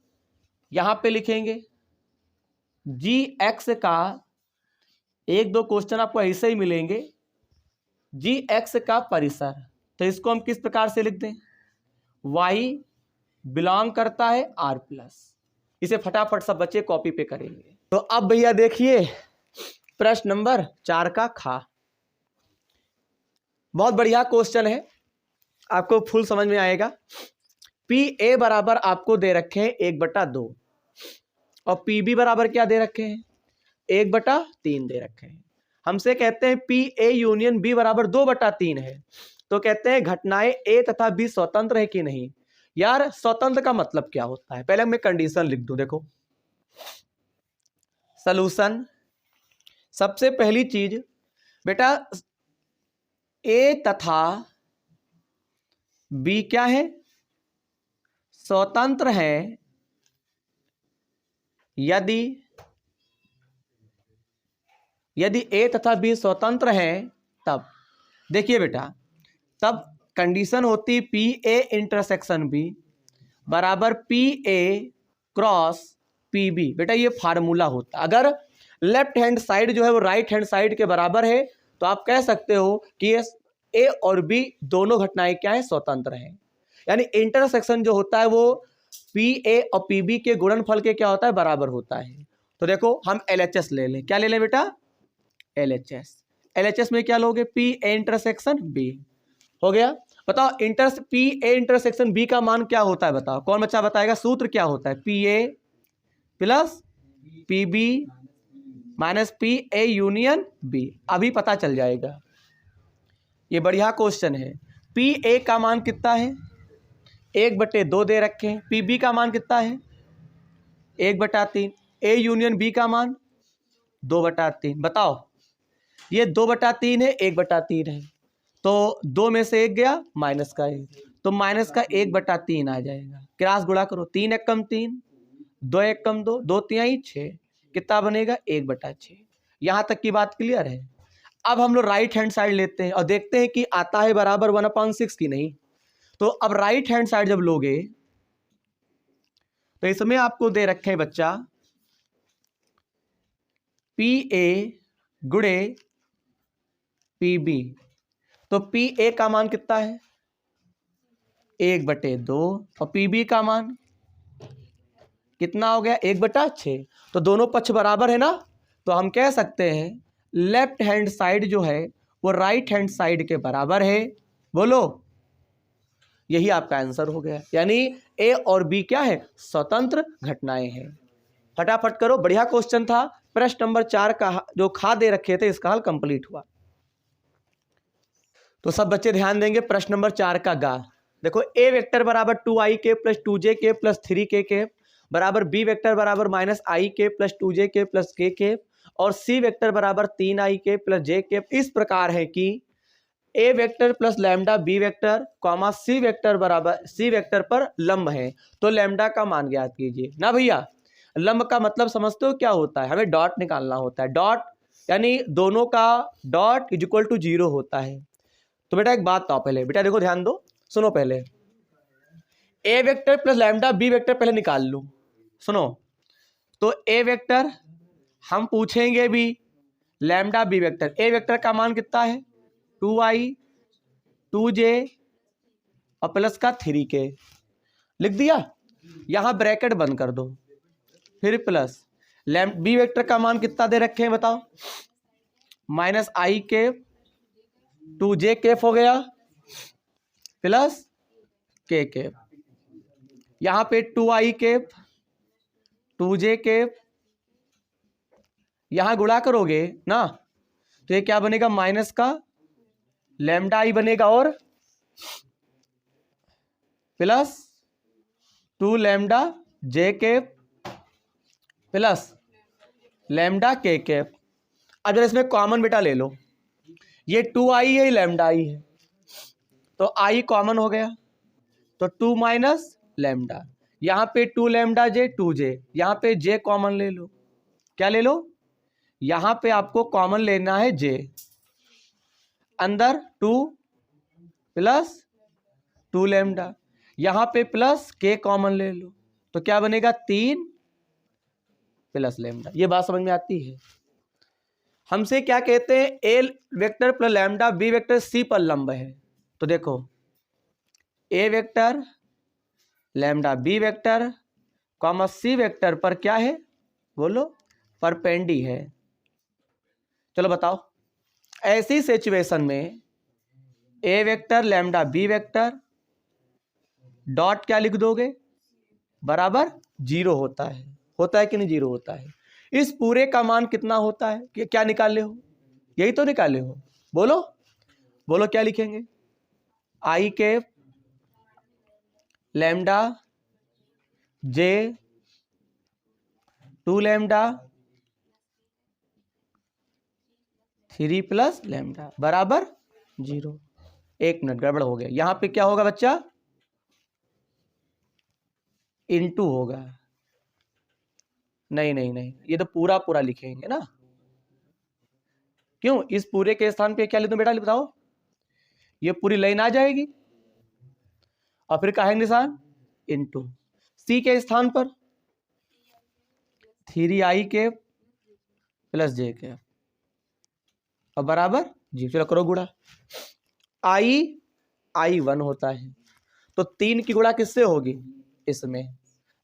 Speaker 1: यहां पे लिखेंगे gx का, 1-2 क्वेश्चन आपको ऐसे ही मिलेंगे, gx का परिसर, तो इसको हम किस प्रकार से लिख दें? y बिलोंग करता है r प्लस। इसे फटाफट सब बच्चे कॉपी पे करेंगे। तो अब भैया देखिए प्रश्न नंबर 4 का खा, बहुत बढ़िया क्वेश्चन है, आपको फुल समझ में आएगा। PA बराबर आपको दे रखे हैं 1/2, और PB बराबर क्या दे रखे हैं? 1/3 दे रखे हैं। हमसे कहते हैं PA यूनियन B बराबर 2/3 है, तो कहते हैं घटनाएं A तथा B स्वतंत्र है कि नहीं। यार स्वतंत्र का मतलब क्या होता है? पहले मैं कंडीशन लिख दूं, देखो सॉल्यूशन। सबसे पहली चीज बेटा, A तथा B क्या है? स्वतंत्र है यदि A तथा B स्वतंत्र है तब। देखिए बेटा, तब कंडीशन होती PA इंटरसेक्शन B बराबर PA क्रॉस PB। बेटा ये फार्मूला होता, अगर लेफ्ट हैंड साइड जो है वो राइट हैंड साइड के बराबर है तो आप कह सकते हो कि A और B दोनों घटनाएं क्या है? स्वतंत्र हैं। यानी इंटरसेक्शन जो होता है वो PA और PB के गुणनफल के क्या होता है? बराबर होता है। तो देखो हम LHS ले लें, क्या ले लें बेटा? LHS। LHS में क्या लोगे, पी ए इंटरसेक्शन बी। हो गया। बताओ पी ए इंटरसेक्शन बी का मान क्या होता है, बताओ कौन बच्चा बताएगा। सूत्र क्या होता है, P A plus P B minus P A union B. अभी पता चल जाएगा, ये बढ़िया क्वेश्चन है। पी ए का मान कितना है, 1/2 दे रखे हैं। पी बी का मान कितना है, 1/3। ए यूनियन बी का मान 2/3। बताओ ये 2/3 है, 1/3 है, तो 2 में से 1 गया, माइनस का 1, तो माइनस का 1/3 आ जाएगा। क्रॉस गुणा करो, 3 1 कम 3, 2 1 कम 2, 2 3 6, कितना बनेगा 1/6। यहां तक की बात क्लियर है। अब हम लोग राइट हैंड साइड लेते हैं और देखते हैं कि आता है बराबर 1/6 की नहीं। तो अब राइट हैंड साइड जब लोगे तो इसमें आपको दे रखे हैं बच्चा पी ए गुणे पी बी। तो पी ए का मान कितना है, 1/2, और पी बी का मान कितना हो गया, 1/6। तो दोनों पक्ष बराबर है ना, तो हम कह सकते हैं लेफ्ट हैंड साइड जो है वो राइट हैंड साइड के बराबर है। बोलो, यही आपका आंसर हो गया। यानी ए और बी क्या है, स्वतंत्र घटनाएं हैं। फटाफट करो, बढ़िया क्वेश्चन था। प्रश्न नंबर 4 का जो खा दे रखे थे इसका हल कंप्लीट हुआ। तो सब बच्चे ध्यान देंगे, प्रश्न नंबर 4 का गा। देखो ए वेक्टर बराबर 2i plus 2j plus 3k बराबर बी वेक्टर बराबर -i plus 2j plus k और सी वेक्टर बराबर 3i प्लस j। इस प्रकार है कि A vector plus lambda B vector comma C vector बराबर सी वेक्टर पर लंब है। तो लैम्डा का मान ज्ञात कीजिए ना भैया। लंब का मतलब समझते हो क्या होता है, हमें डॉट निकालना होता है। डॉट यानी दोनों का डॉट इज इक्वल टू 0 होता है। तो बेटा एक बात तो पहले बेटा देखो, ध्यान दो, सुनो। पहले A vector plus lambda B vector पहले निकाल लो, सुनो। तो ए वेक्टर हम पूछेंगे भी, लैम्डा बी वेक्टर। ए वेक्टर का मान कितना है, 2i 2j और प्लस का 3k लिख दिया। यहां ब्रैकेट बंद कर दो, फिर प्लस बी वेक्टर का मान कितना दे रखे हैं बताओ, -i 2j हो गया प्लस k। यहां पे 2i 2j यहां गुणा करोगे ना, तो ये क्या बनेगा, माइनस का लैम्डा i बनेगा और plus 2 lambda j plus lambda k। अब जरा इसमें कॉमन बेटा ले लो, ये 2i है, लैम्डा i है, तो i कॉमन हो गया, तो 2 माइनस लैम्डा। यहां पे 2 लैम्डा j 2j, यहां पे j कॉमन ले लो। क्या ले लो, यहां पे आपको कॉमन लेना है j, अंदर 2 प्लस 2 लैम्डा, यहां पे प्लस k कॉमन ले लो, तो क्या बनेगा 3 प्लस लैम्डा। ये बात समझ में आती है। हमसे क्या कहते हैं, A vector plus lambda B vector C पर लंब है। तो देखो A vector lambda B vector comma C vector पर क्या है, बोलो, परपेंडी है। चलो बताओ, ऐसी सिचुएशन में A vector lambda B vector dot क्या लिख दोगे, बराबर 0 होता है। होता है कि नहीं, 0 होता है। इस पूरे का मान कितना होता है, कि क्या निकाले हो, यही तो निकाले हो। बोलो बोलो क्या लिखेंगे, i lambda j 2 lambda 3 plus lambda बराबर 0। 1 मिनट गड़बड़ हो गया, यहां पे क्या होगा बच्चा, इनटू होगा। नहीं, ये तो पूरा पूरा लिखेंगे ना। क्यों, इस पूरे के स्थान पे क्या लिख दूं बेटा, बताओ। ये पूरी लाइन आ जाएगी और फिर का है निशान, इनटू। सी के स्थान पर 3i प्लस j और बराबर जी। चलो करो गुणा, i 1 होता है, तो 3 की गुणा किससे होगी, इसमें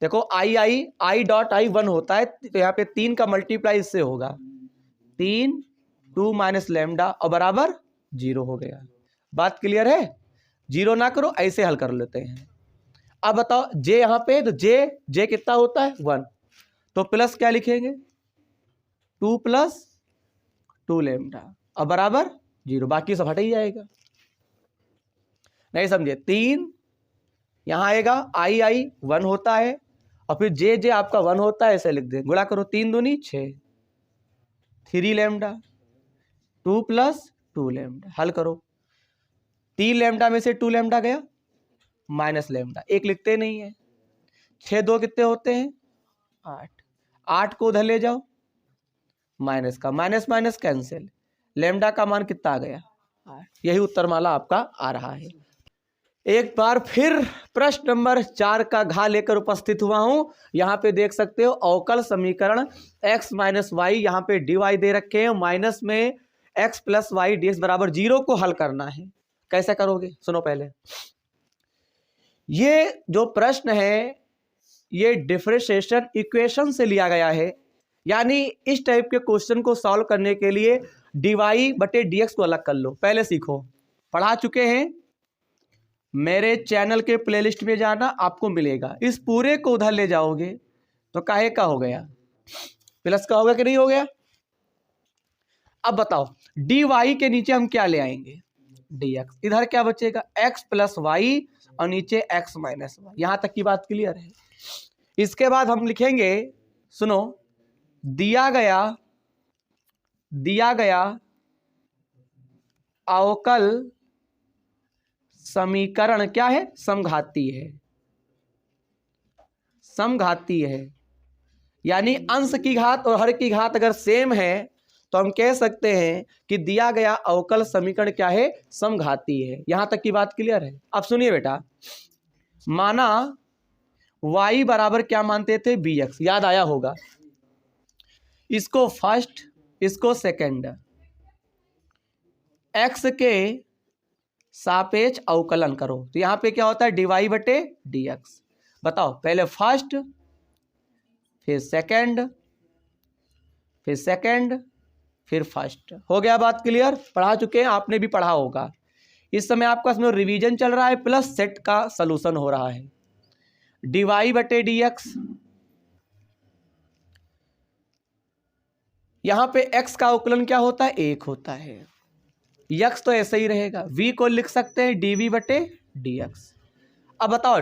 Speaker 1: देखो i डॉट i 1 होता है, तो यहाँ पे 3 का मल्टीप्लाई इससे होगा, 3 2 माइनस लेमडा और बराबर 0 हो गया। बात क्लियर है? 0 ना करो, ऐसे हल कर लेते हैं। अब बताओ जे यहां पे, तो जे कितना होता है 1, तो प्लस क्या लिखेंगे 2 प्लस 2 लेमडा और बराबर 0, बाकी सब हट ही जाएगा। नहीं समझे? 3 यहां आएगा, आई 1 होता है और फिर जे आपका 1 होता है, ऐसे लिख दें। गुणा करो 3 दूनी 6, 3 लेमडा 2 प्लस 2 लेमडा। हल करो, 3 लेमडा में से 2 लेमडा गया, माइनस लेमडा, एक लिखते नहीं है। 6 2 कितने होते हैं 8, 8 को उधर ले जाओ, माइनस का माइनस माइनस कैंसिल, लेमडा का मान कितना आ गया 8। यही उत्तर माला आपका आ रहा है। एक बार फिर प्रश्न नंबर 4 का घा लेकर उपस्थित हुआ हूं। यहां पे देख सकते हो अवकल समीकरण x माइनस वाई, यहां पे dy दे रखे हैं, माइनस में x प्लस वाई dx बराबर 0 को हल करना है। कैसे करोगे सुनो पहले। ये जो प्रश्न है ये डिफरेंशिएशन इक्वेशन से लिया गया है, यानी इस टाइप के क्वेश्चन को सॉल्व करने के लिए dy बटे dx को अलग कर लो। पहले सीखो, पढ़ा चुके हैं, मेरे चैनल के प्लेलिस्ट में जाना, आपको मिलेगा। इस पूरे को उधर ले जाओगे तो काहे का हो गया, प्लस का होगा कि नहीं हो गया। अब बताओ dy के नीचे हम क्या ले आएंगे dx, इधर क्या बचेगा x प्लस वाई और नीचे x माइनस वाई। यहां तक की बात क्लियर है। इसके बाद हम लिखेंगे, सुनो, दिया गया अवकल समीकरण क्या है, समघाती है। समघाती है यानी अंश की घात और हर की घात अगर सेम है तो हम कह सकते हैं कि दिया गया अवकल समीकरण क्या है, समघाती है। यहां तक की बात क्लियर है। अब सुनिए बेटा, माना y बराबर क्या मानते थे bx, याद आया होगा। इसको फर्स्ट, इसको सेकंड, x के सापेक्ष अवकलन करो तो यहां पे क्या होता है dy बटे dx। बताओ पहले फर्स्ट, फिर सेकंड, फिर सेकंड, फिर फर्स्ट। हो गया बात क्लियर? पढ़ा चुके हैं, आपने भी पढ़ा होगा। इस समय आपका इसमें रिवीजन चल रहा है प्लस सेट का सलूशन हो रहा है। dy बटे dx, यहां पे x का अवकलन क्या होता है 1 होता है, x तो ऐसे ही रहेगा। v को लिख सकते हैं dv बटे dx। अब बताओ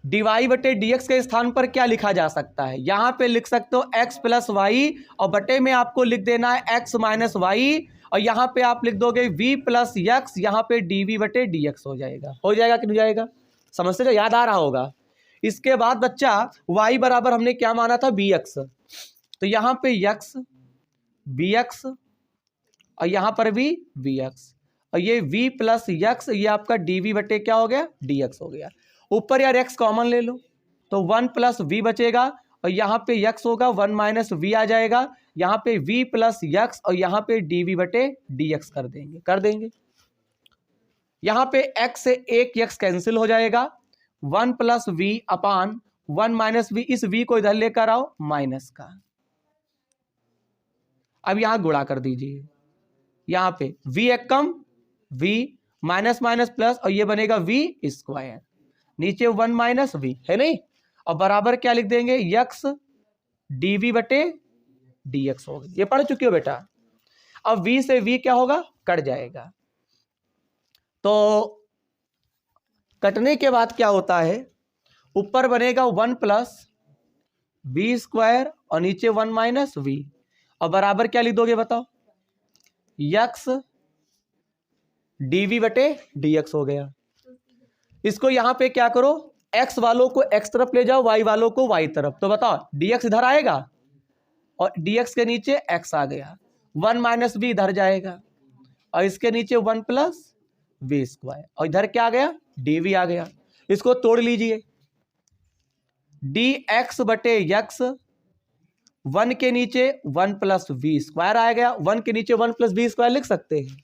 Speaker 1: dy बटे dx के स्थान पर क्या लिखा जा सकता है, यहां पे लिख सकते हो x प्लस वाई और बटे में आपको लिख देना है x माइनस वाई और यहां पे आप लिख दोगे v प्लस x, यहां पे dv बटे dx हो जाएगा। हो जाएगा कि नहीं जाएगा? समझते जो याद आ रहा होगा। इसके बाद बच्चा y बराबर हमने क्या माना था bx, तो यहां पे x bx और यहां पर भी bx और ये v प्लस x, ये आपका dv बटे क्या हो गया dx हो गया। ऊपर यार x कॉमन ले लो तो 1 प्लस v बचेगा और यहाँ पे x होगा 1 माइनस v आ जाएगा, यहाँ पे v प्लस x और यहाँ पे dv बटे dx कर देंगे। यहाँ पे x से एक x कैंसिल हो जाएगा, 1 प्लस v अपान 1 माइनस v, इस v को इधर लेकर आओ माइनस का। अब यहां गुणा कर दीजिए, यहां पे v एक कम, v माइनस माइनस प्लस और ये बनेगा v स्क्वायर, नीचे 1 माइनस v है नहीं, और बराबर क्या लिख देंगे x dv बटे dx होगा। ये पढ़ चुके हो बेटा। अब v से v क्या होगा, कट जाएगा। तो कटने के बाद क्या होता है, ऊपर बनेगा 1 प्लस v स्क्वायर और नीचे 1 माइनस v और बराबर क्या लिख दोगे बताओ x dv बटे dx हो गया। इसको यहां पे क्या करो, x वालों को x तरफ ले जाओ, y वालों को y तरफ, तो बताओ dx इधर आएगा और dx के नीचे x आ गया, 1 माइनस v इधर जाएगा और इसके नीचे 1 प्लस v स्क्वायर और इधर क्या आ गया dv आ गया। इसको तोड़ लीजिए, dx बटे x 1 के नीचे 1 प्लस v स्क्वायर आ गया, 1 के नीचे 1 प्लस v स्क्वायर लिख सकते हैं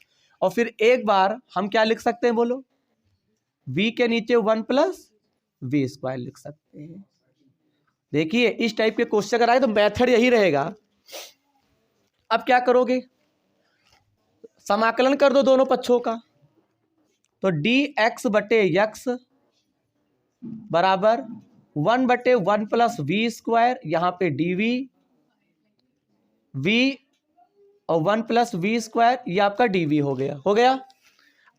Speaker 1: और फिर एक बार हम क्या लिख सकते हैं बोलो, v के नीचे 1 प्लस v स्क्वायर लिख सकते हैं। देखिए इस टाइप के क्वेश्चन अगर आए तो मेथड यही रहेगा। अब क्या करोगे, समाकलन कर दो दोनों पक्षों का, तो डी एक्स बटे यक्स बराबर 1/1 प्लस वी स्क्वायर, यहाँ पे डी वी और 1 प्लस वी स्क्वायर, ये आपका डी वी हो गया।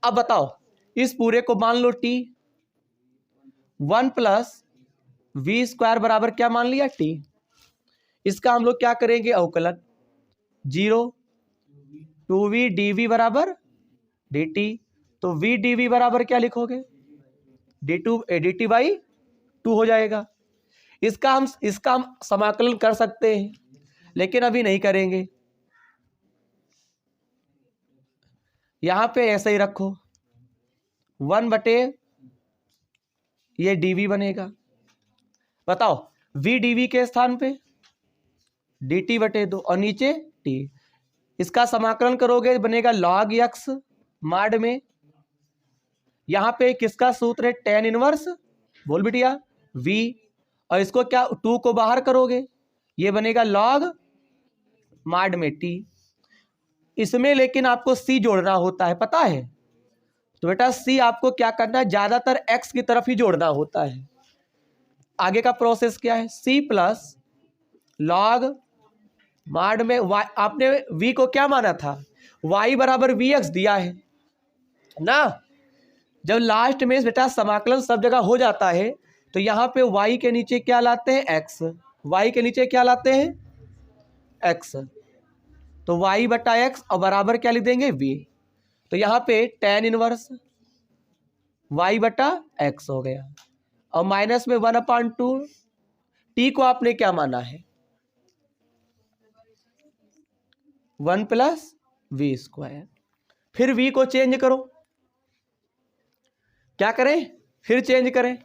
Speaker 1: अब बताओ इस पूरे को मान लो टी, 1 प्लस वी स्क्वायर बराबर क्या मान लिया टी। इसका हम लोग क्या करेंगे अवकलन, 0 2v dv बराबर dt, तो v dv बराबर क्या लिखोगे dt बाई 2 हो जाएगा। इसका हम समाकलन कर सकते हैं, लेकिन अभी नहीं करेंगे, यहां पे ऐसे ही रखो 1 बटे ये dv बनेगा। बताओ v dv के स्थान पे dt बटे 2 और नीचे t, इसका समाकलन करोगे बनेगा log x माड में, यहां पे किसका सूत्र है tan इनवर्स, बोल बिटिया v, और इसको क्या 2 को बाहर करोगे ये बनेगा log माड में t। इसमें लेकिन आपको c जोड़ना होता है, पता है, तो बेटा c आपको क्या करना है, ज्यादातर x की तरफ ही जोड़ना होता है। आगे का प्रोसेस क्या है, c प्लस log माड में y, आपने v को क्या माना था, y बराबर vx दिया है ना। जब लास्ट में बेटा समाकलन सब जगह हो जाता है, तो यहां पे y के नीचे क्या लाते हैं x, y के नीचे क्या लाते हैं x, तो y बटा x और बराबर क्या लिख देंगे v, तो यहां पे tan इनवर्स y बटा x हो गया, और माइनस में 1/2, t को आपने क्या माना है 1 प्लस वी स्क्वायर। फिर v को चेंज करो, क्या करें फिर चेंज करें,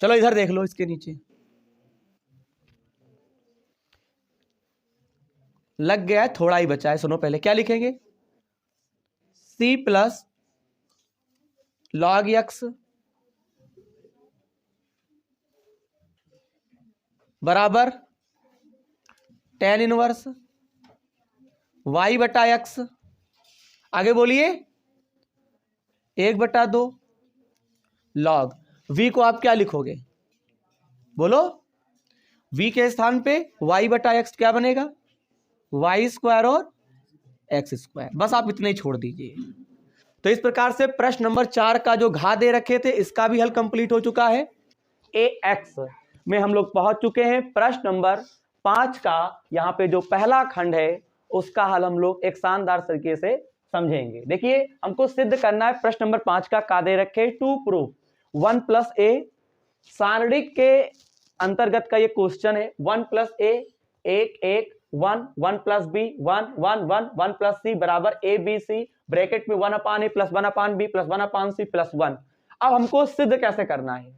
Speaker 1: चलो इधर देख लो, इसके नीचे लग गया है, थोड़ा ही बचा है, सुनो पहले क्या लिखेंगे, c प्लस log x बराबर tan इनवर्स y बटा x, आगे बोलिए 1/2 log v को आप क्या लिखोगे, बोलो v के स्थान पे y बटा x क्या बनेगा y स्क्वायर और x स्क्वायर, बस आप इतने ही छोड़ दीजिए। तो इस प्रकार से प्रश्न नंबर 4 का जो घा दे रखे थे इसका भी हल कंप्लीट हो चुका है। ax में हम लोग पहुंच चुके हैं। प्रश्न नंबर 5 का यहाँ पे जो पहला खंड है उसका हल हम लोग एक शानदार तरीके से समझेंगे। देखिए हमको सिद्ध करना है प्रश्न नंबर 5 का दे रखे टू प्रूव 1 प्लस ए, सारणिक के अंतर्गत का ये क्वेश्चन है। 1 प्लस ए 1 1 1 1 प्लस बी 1 1 1 1 प्लस सी बराबर ए बी सी, ब्रैकेट में 1/a plus 1/b plus 1/c plus 1। अब हमको सिद्ध कैसे करना है,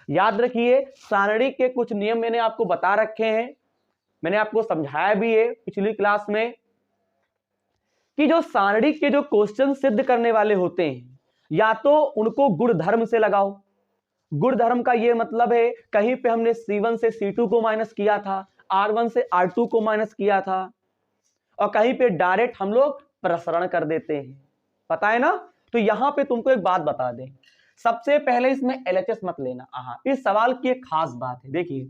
Speaker 1: याद रखिए सारणिक के कुछ नियम मैंने आपको बता रखे हैं, मैंने आपको समझाया भी है पिछली क्लास में कि जो सारणिक के जो क्वेश्चन सिद्ध करने वाले होते हैं या तो उनको गुणधर्म से लगाओ। गुणधर्म का ये मतलब है कहीं पे हमने C1 से C2 को माइनस किया था, R1 से R2 को माइनस किया था, और कहीं पे डायरेक्ट हम लोग प्रसरण कर देते हैं, पता है ना। तो यहां पे तुमको एक बात बता दें, सबसे पहले इसमें LHS मत लेना। इस सवाल की एक खास बात है, देखिए,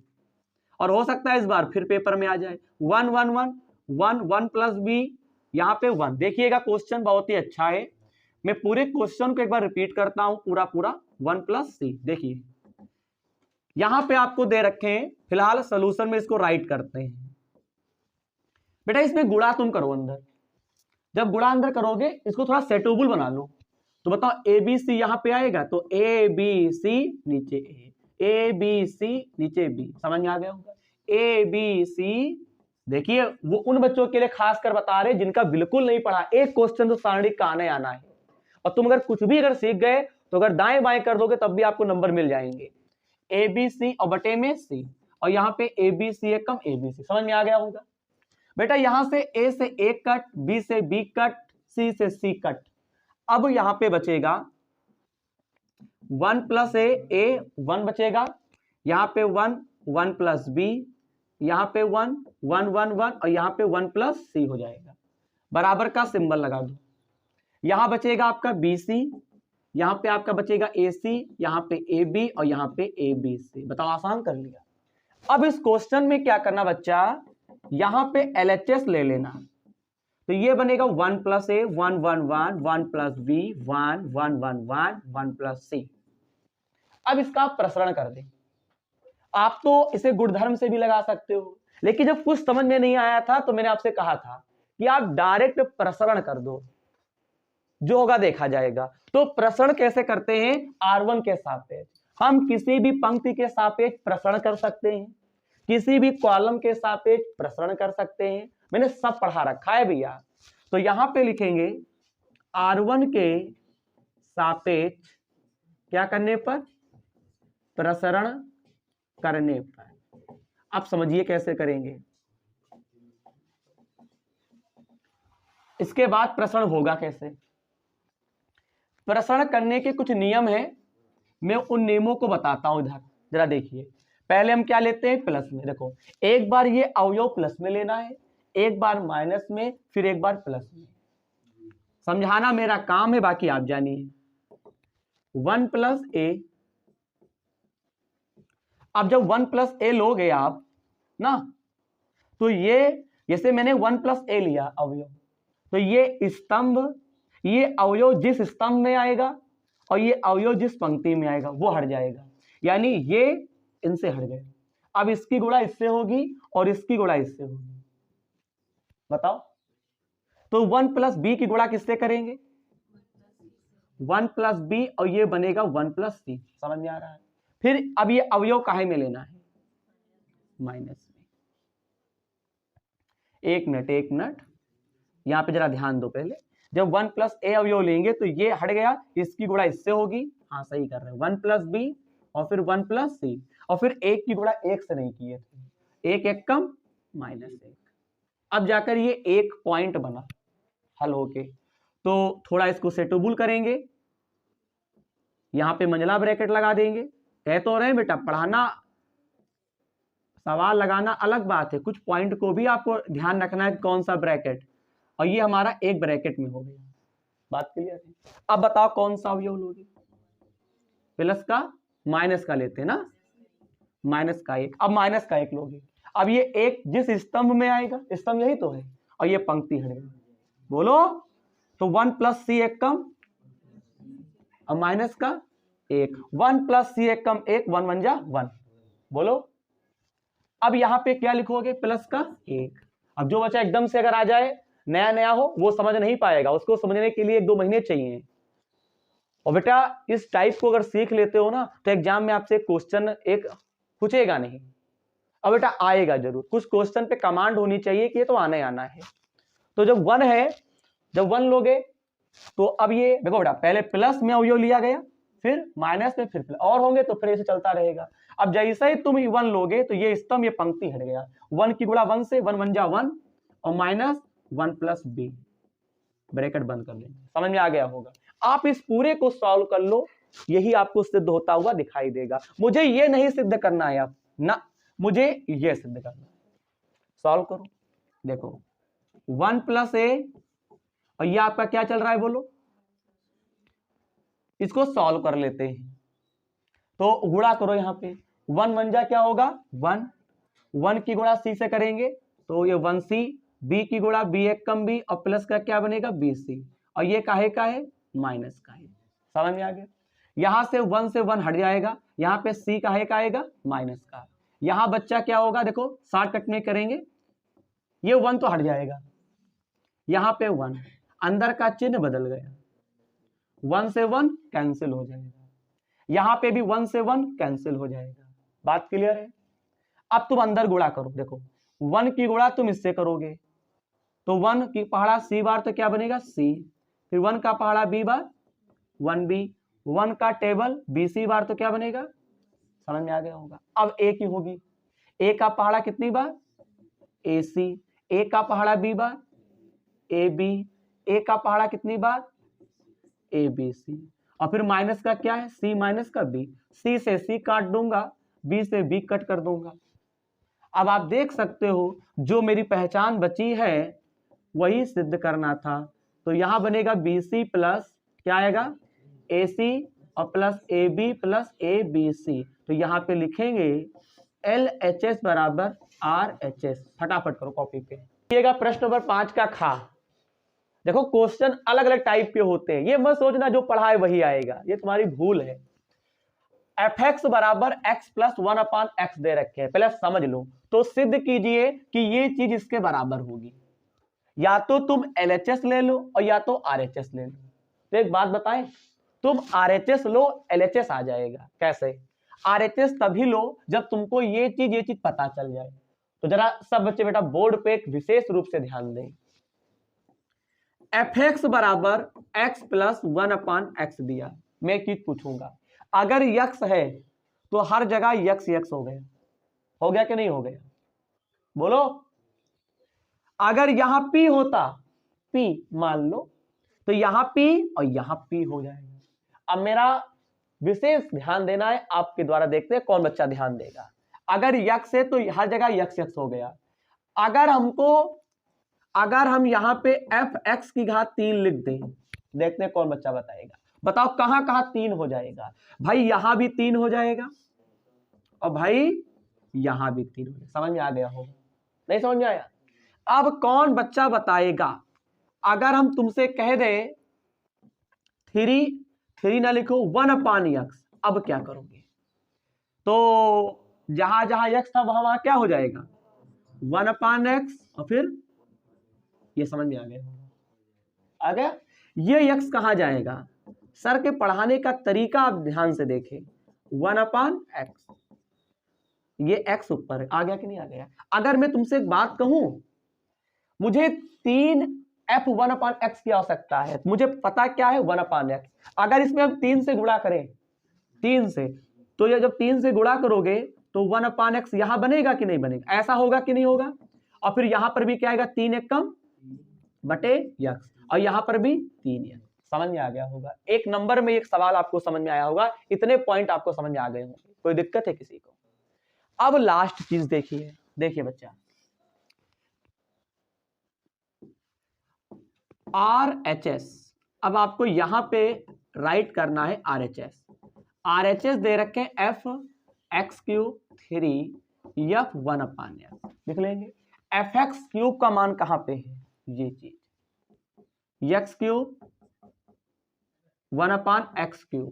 Speaker 1: और हो सकता है इस बार फिर पेपर में आ जाए 1 1 1 1 1 प्लस बी, यहाँ पे 1। देखिएगा क्वेश्चन बहुत ही अच्छा है, मैं पूरे क्वेश्चन को एक बार रिपीट करता हूं पूरा 1 प्लस सी। देखिए यहां पे आपको दे रखे हैं, फिलहाल सोल्यूशन में इसको राइट करते हैं। बेटा इसमें गुणा तुम करो अंदर, जब गुणा अंदर करोगे इसको थोड़ा सेटेबल बना लो। तो बताओ ए बी सी यहां पे आएगा, तो ए बी सी नीचे ए बी सी नीचे बी, समझ में आ गया होगा। ए बी सी, देखिए वो उन बच्चों के लिए खास कर बता रहे जिनका बिल्कुल नहीं पढ़ा, एक क्वेश्चन तो सारणिक का आने आना है, और तुम अगर कुछ भी अगर सीख गए तो अगर दाएं बाएं कर दोगे तब भी आपको नंबर मिल जाएंगे। ए बी सी और बटे में सी, और यहाँ पे A B C Ekam A B C, समझ में आ गया होगा। बेटा यहां से ए से ए कट, बी से बी कट, सी से सी कट, अब यहां पे बचेगा 1 प्लस ए 1 बचेगा, यहां पे 1 1 प्लस बी, यहां पे 1 1 1 1 और यहां पे 1 प्लस सी हो जाएगा। बराबर का सिंबल लगा दो। यहां बचेगा आपका BC, यहां पे आपका बचेगा AC, यहां पे AB और यहां पे ABC। बताओ, आसान कर लिया। अब इस क्वेश्चन में क्या करना बच्चा, यहां पे LHS ले लेना। तो ये बनेगा 1 + A 1 1 1 1 + B 1 1 1 1 1 + C। अब इसका आप प्रसरण कर दें। आप तो इसे गुणधर्म से भी लगा सकते हो, लेकिन जब कुछ समझ में नहीं आया था तो मैंने आपसे कहा था कि आप डायरेक्ट प्रसरण कर दो, जो होगा देखा जाएगा। तो प्रसरण कैसे करते हैं, R1 के सापेक्ष हम किसी भी पंक्ति के सापेक्ष प्रसरण कर सकते हैं, किसी भी कॉलम के सापेक्ष प्रसरण कर सकते हैं। मैंने सब पढ़ा रखा है भैया। तो यहां पे लिखेंगे R1 के सापेक्ष क्या करने पर, प्रसरण करने पर। अब समझिए कैसे करेंगे। इसके बाद प्रसरण होगा कैसे। प्रसरण करने के कुछ नियम हैं, मैं उन नियमों को बताता हूं। इधर जरा देखिए, पहले हम क्या लेते हैं, प्लस में। देखो, एक बार ये अवयव प्लस में लेना है, एक बार माइनस में, फिर एक बार प्लस में। समझाना मेरा काम है, बाकी आप जानिए। 1 + A। अब जब 1 + A लोगे आप ना, तो ये जैसे मैंने 1 + A लिया अवयव, तो ये स्तंभ, ये अवयव जिस स्तंभ में आएगा और ये अवयव जिस पंक्ति में आएगा वो हट जाएगा, यानी ये इनसे हट गए। अब इसकी गुणा इससे होगी और इसकी गुणा इससे होगी। बताओ, तो 1 + B की गुणा किससे करेंगे, 1 + B, और ये बनेगा 1 + C। समझ में आ रहा है। फिर अब ये अवयव काहे में लेना है, माइनस में। एक मिनट, यहां पे जरा ध्यान दो। पहले जब 1 + A अवयव लेंगे तो ये हट गया, इसकी गुणा इससे होगी। हाँ सही कर रहे हैं, 1 + B और फिर 1 + C, और फिर एक की गुणा एक से नहीं किए थे, एक एक कम -1। अब जाकर ये एक पॉइंट बना हल होके। तो थोड़ा इसको सेटुबुल करेंगे, यहां पे मंझला ब्रैकेट लगा देंगे। कह तो रहे बेटा, पढ़ाना सवाल लगाना अलग बात है, कुछ पॉइंट को भी आपको ध्यान रखना है कौन सा ब्रैकेट, और ये हमारा एक ब्रैकेट में हो गया। बात क्लियर है। अब बताओ कौन सा अवयव लोगे, प्लस का माइनस का लेते हैं ना, माइनस का एक। अब माइनस का एक लोगे, अब ये एक जिस स्तंभ में आएगा, स्तंभ यही तो है, और ये पंक्ति हट गई। बोलो, तो 1 + C एक कम, अब माइनस का एक, 1 + C एक कम एक, 1 1 जा 1। बोलो, अब यहां पे क्या लिखोगे, प्लस का एक। अब जो बच्चा एकदम से अगर आ जाए, नया नया हो, वो समझ नहीं पाएगा, उसको समझने के लिए 1-2 महीने चाहिए। और बेटा इस टाइप को अगर सीख लेते हो ना, तो एग्जाम में आपसे क्वेश्चन एक पूछेगा नहीं, अब बेटा आएगा जरूर। कुछ क्वेश्चन पे कमांड होनी चाहिए कि ये तो आना ही आना है। तो जब 1 है, जब 1 लोगे तो अब ये देखो बेटा, पहले प्लस में अवयव लिया गया, फिर माइनस में, फिर प्लस, और होंगे तो फिर ऐसे चलता रहेगा। अब जैसे ही तुम 1 लोगे तो ये स्तंभ, ये पंक्ति हट गया। 1 की गुणा 1 से, 1 1 जा 1, और माइनस 1 + B, ब्रैकेट बंद कर देंगे। समझ में आ गया होगा। आप इस पूरे को सॉल्व कर लो, यही आपको सिद्ध होता हुआ दिखाई देगा। मुझे ये नहीं सिद्ध करना है आप ना, मुझे ये सिद्ध करना है। सॉल्व करो, देखो 1 + A, और ये आपका क्या चल रहा है बोलो, इसको सॉल्व कर लेते हैं। तो गुणा करो, यहां पे 1 1 जा क्या होगा 1, 1 की गुणा C से करेंगे तो ये 1C, B की गुणा B एक कम B, और प्लस का क्या बनेगा BC, और ये काहे का है, माइनस का है। समझ में आ गया। यहां से 1 से 1 हट जाएगा, यहां पे C काहे का आएगा, माइनस का। यहां बच्चा क्या होगा, देखो शॉर्टकट में करेंगे, ये 1 तो हट जाएगा, यहां पे 1, अंदर का चिन्ह बदल गया, 1 से 1 कैंसिल हो जाएगा, यहां पे भी 1 से 1 कैंसिल हो जाएगा। बात क्लियर है। अब तुम अंदर गुणा करो, देखो 1 की गुणा तुम इससे करोगे तो 1 की पहाड़ा C बार तो क्या बनेगा C, फिर 1 का पहाड़ा B बार 1B, 1 का टेबल BC बार तो क्या बनेगा, समझ में आ गया होगा। अब A की होगी, A का पहाड़ा कितनी बार AC, A का पहाड़ा B बार AB, A का पहाड़ा कितनी बार ABC, और फिर माइनस का क्या है C माइनस का B, C से C काट दूंगा, B से B कट कर दूंगा। अब आप देख सकते हो जो मेरी पहचान बची है वही सिद्ध करना था। तो यहां बनेगा BC प्लस क्या आएगा AC और प्लस AB प्लस ABC। तो यहां पे लिखेंगे LHS बराबर RHS। फटाफट करो कॉपी पे। प्रश्न नंबर 5 का खा। देखो क्वेश्चन अलग अलग टाइप के होते हैं, ये मत सोचना जो पढ़ा है वही आएगा, ये तुम्हारी भूल है। fx बराबर x प्लस 1/x दे रखे हैं, पहले समझ लो। तो सिद्ध कीजिए कि ये चीज इसके बराबर होगी। या तो तुम LHS ले लो और या तो RHS ले लो। तो एक बात बताएं, तुम RHS लो LHS आ जाएगा। कैसे? RHS तभी लो जब तुमको ये चीज पता चल जाए। तो जरा सब बच्चे बेटा बोर्ड पे एक विशेष रूप से ध्यान दें। fx बराबर x प्लस 1/x दिया। मैं एक चीज पूछूंगा, अगर यक्स है तो हर जगह यक्स यक्स हो गया कि नहीं हो गया? बोलो। अगर यहां P होता, P मान लो, तो यहां P और यहां P हो जाएगा। अब मेरा विशेष ध्यान देना है, आपके द्वारा देखते हैं कौन बच्चा ध्यान देगा। अगर यक्स है तो हर जगह यक्स यक्स हो गया। अगर हम यहां पे fx की घात 3 लिख दें, देखते हैं कौन बच्चा बताएगा। बताओ कहां कहां 3 हो जाएगा? भाई यहां भी 3 हो जाएगा और भाई यहां भी 3 हो जाएगा। समझ में आ गया हो? नहीं समझ में आया? अब कौन बच्चा बताएगा, अगर हम तुमसे कह दें 3 ना लिखो 1/x, अब क्या करोगे? तो जहां जहां x था वहां वहां क्या हो जाएगा? 1/x और फिर ये समझ में आ गया? ये x कहां जाएगा? सर के पढ़ाने का तरीका आप ध्यान से देखें। 1/x, ये x ऊपर है, आ गया कि नहीं आ गया? अगर मैं तुमसे एक बात कहूं, मुझे 3f1/x की आवश्यकता है, मुझे पता क्या है 1/x। अगर इसमें हम 3 से गुणा करें, 3 से, तो ये जब 3 से गुणा करोगे तो 1/x यहां बनेगा कि नहीं बनेगा? ऐसा होगा कि नहीं होगा? और फिर यहां पर भी क्या आएगा? 3 एक कम बटे x, और यहां पर भी 3x। समझ में आ गया होगा? एक नंबर में एक सवाल आपको समझ में आया होगा, इतने पॉइंट आपको समझ में आ गए होंगे। कोई दिक्कत है किसी को? अब लास्ट चीज देखिए बच्चा, RHS। अब आपको यहां पे राइट करना है RHS दे रखे हैं fx³ 3f1/x। लिख लेंगे fx³ का मान कहां पे है? ये चीज x³ 1/x³,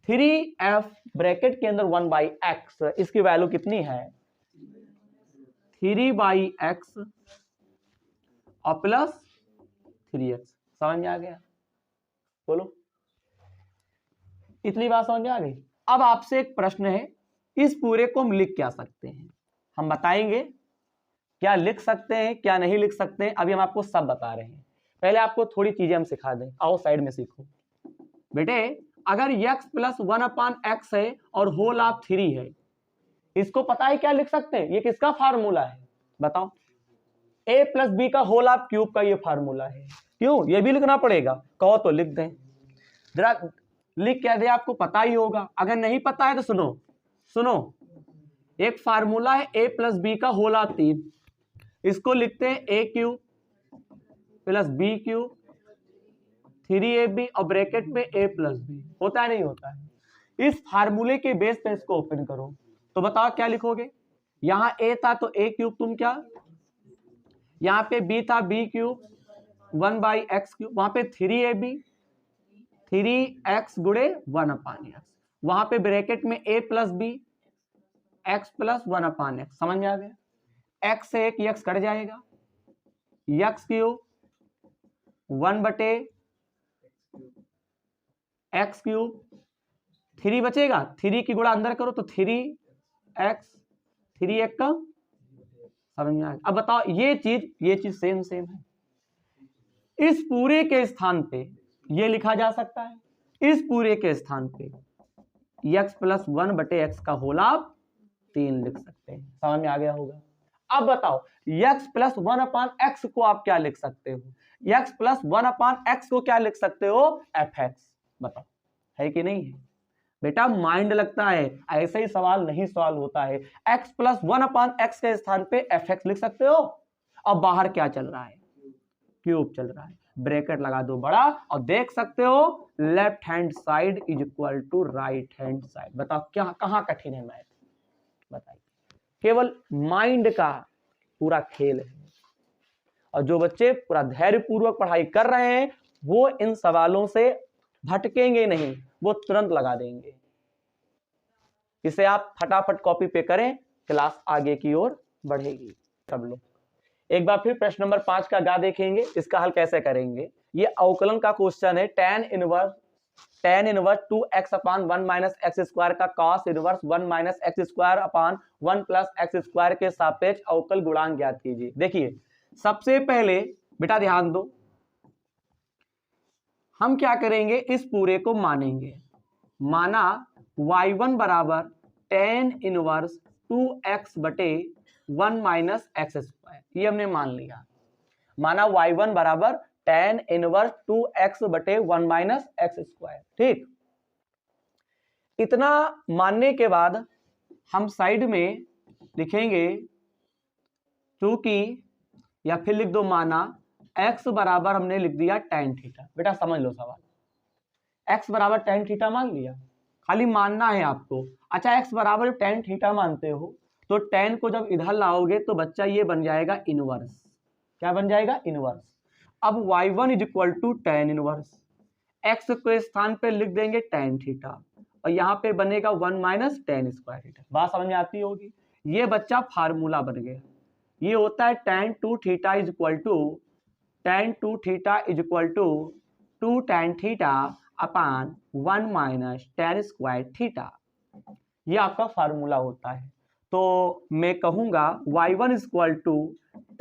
Speaker 1: 3f ब्रैकेट के अंदर 1/x, इसकी वैल्यू कितनी है? 3/x और प्लस 3x। समझ में आ गया? बोलो, इतनी बात समझ में आ गई? अब आपसे एक प्रश्न है, इस पूरे को हम लिख क्या सकते हैं? हम बताएंगे क्या लिख सकते हैं क्या नहीं लिख सकते हैं, अभी हम आपको सब बता रहे हैं। पहले आपको थोड़ी चीजें हम सिखा दें, आओ साइड में सीखो। बेटे अगर x प्लस 1/x है और होल ऑफ 3 है, इसको पता है क्या लिख सकते हैं? ये किसका फार्मूला है बताओ? a प्लस बी का होल ऑफ क्यूब का ये फार्मूला है। क्यों? ये भी लिखना पड़ेगा? कहो तो लिख दें, जरा लिख क्या दे, आपको पता ही होगा। अगर नहीं पता है तो सुनो, एक फार्मूला है a प्लस बी का होल ऑफ 3, इसको लिखते हैं a³ प्लस b³ 3ab और ब्रैकेट में a प्लस बी। होता है नहीं होता है? इस फार्मूले के बेस पे इसको ओपन करो, तो बताओ क्या लिखोगे? यहां a था तो a³ तुम क्या, यहां पे b था b³ 1/x³, वहां पे 3ab 3x गुणे 1/x, वहां पे ब्रैकेट में a plus b x plus 1/x। समझ में आ गया? x से एक x कट जाएगा, x³ 1/x³, 3 बचेगा, 3 की गुणा अंदर करो तो 3x, 3 एक का। समझ में आ गया? अब बताओ ये चीज सेम है। इस पूरे के स्थान पे ये लिखा जा सकता है, इस पूरे के स्थान पे x प्लस 1/x का होल ऑफ 3 लिख सकते हैं। समझ में आ गया होगा? अब बताओ x प्लस 1/x को आप क्या लिख सकते हो? x प्लस 1/x को क्या लिख सकते हो? fx। बताओ है कि नहीं है? बेटा माइंड लगता है, ऐसे ही सवाल नहीं सॉल्व होता है। x प्लस 1/x के स्थान पे fx लिख सकते हो। अब बाहर क्या चल रहा है? क्यूब चल रहा है, ब्रैकेट लगा दो बड़ा और देख सकते हो left hand side is equal to right hand side. बताओ क्या कहां कठिन है मैथ, बताइए। केवल माइंड का पूरा खेल है और जो बच्चे पूरा धैर्य पूर्वक पढ़ाई कर रहे हैं वो इन सवालों से भटकेंगे नहीं, वो तुरंत लगा देंगे। इसे आप फटाफट कॉपी पे करें, क्लास आगे की ओर बढ़ेगी। सब लोग एक बार फिर प्रश्न नंबर 5 का गा देखेंगे, इसका हल कैसे करेंगे। ये अवकलन का क्वेश्चन है। tan इनवर्स 2x अपान 1 माइनस एक्स स्क्वायर का cos inverse 1 minus x square upon 1 plus x square के सापेक्ष अवकल गुणांक ज्ञात कीजिए। देखिए सबसे पहले बेटा ध्यान दो, हम क्या करेंगे, इस पूरे को मानेंगे। माना y1 बराबर tan इनवर्स 2x बटे 1 माइनस एक्स स्क्वायर, ये हमने मान लिया। माना y1 बराबर tan इनवर्स 2x बटे 1 माइनस एक्स स्क्वायर, ठीक। इतना मानने के बाद हम साइड में लिखेंगे चूंकि, या फिर लिख दो माना x बराबर हमने लिख दिया tan थीटा। बेटा समझ लो सवाल, x बराबर tan थीटा मान लिया, खाली मानना है आपको। अच्छा x बराबर tan थीटा मानते हो तो tan को जब इधर लाओगे तो बच्चा ये बन जाएगा इनवर्स। क्या बन जाएगा, इनवर्स। अब y1 is equal to tan inverse, x के स्थान पे लिख देंगे tan थीटा और यहाँ पे बनेगा 1 माइनस tan स्क्वायर थीटा। बात समझ में आती होगी। ये बच्चा फार्मूला बन गया। ये होता है tan 2 theta is equal to tan 2 theta is equal to 2 tan theta upon 1 minus tan square theta. ये आपका फार्मूला होता है। तो मैं कहूंगा y1 is equal to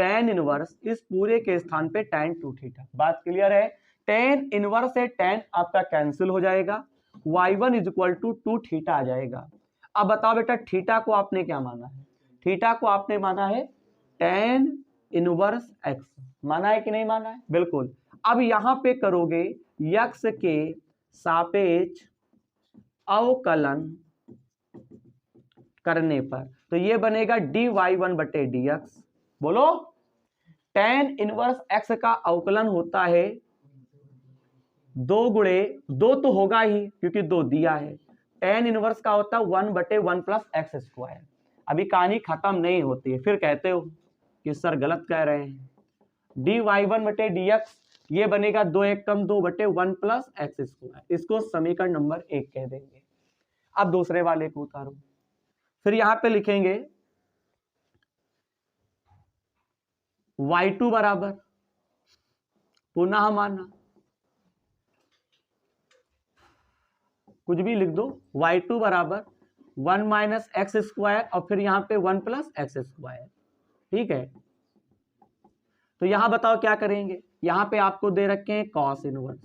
Speaker 1: tan inverse, इस पूरे के स्थान पे tan 2 थीटा। बात क्लियर है। tan इनवर्स से tan आपका कैंसिल हो जाएगा, y1 is equal to 2 theta आ जाएगा। अब बताओ बेटा थीटा को आपने क्या माना है, थीटा को आपने माना है tan इनवर्स x, माना है कि नहीं माना है, बिल्कुल। अब यहां पे करोगे x के सापेक्ष अवकलन करने पर तो ये बनेगा dy1 बटे dx। बोलो tan इनवर्स x का अवकलन होता है 2 गुणे 2 तो होगा ही क्योंकि 2 दिया है, tan इनवर्स का होता है 1 बटे 1 प्लस एक्स स्क्वायर। अभी कहानी खत्म नहीं होती है, फिर कहते हो कि सर गलत कह रहे हैं। dy1 बटे dx ये बनेगा 2 1 कम 2 बटे 1 प्लस एक्स स्क्वायर। इसको समीकरण नंबर 1 कह देंगे। अब दूसरे वाले को उतारो, फिर यहां पे लिखेंगे y2 बराबर पुनः माना कुछ भी लिख दो, y2 बराबर 1 माइनस एक्स स्क्वायर और फिर यहां पे 1 प्लस एक्स स्क्वायर, ठीक है। तो यहां बताओ क्या करेंगे, यहां पे आपको दे रखे हैं cos inverse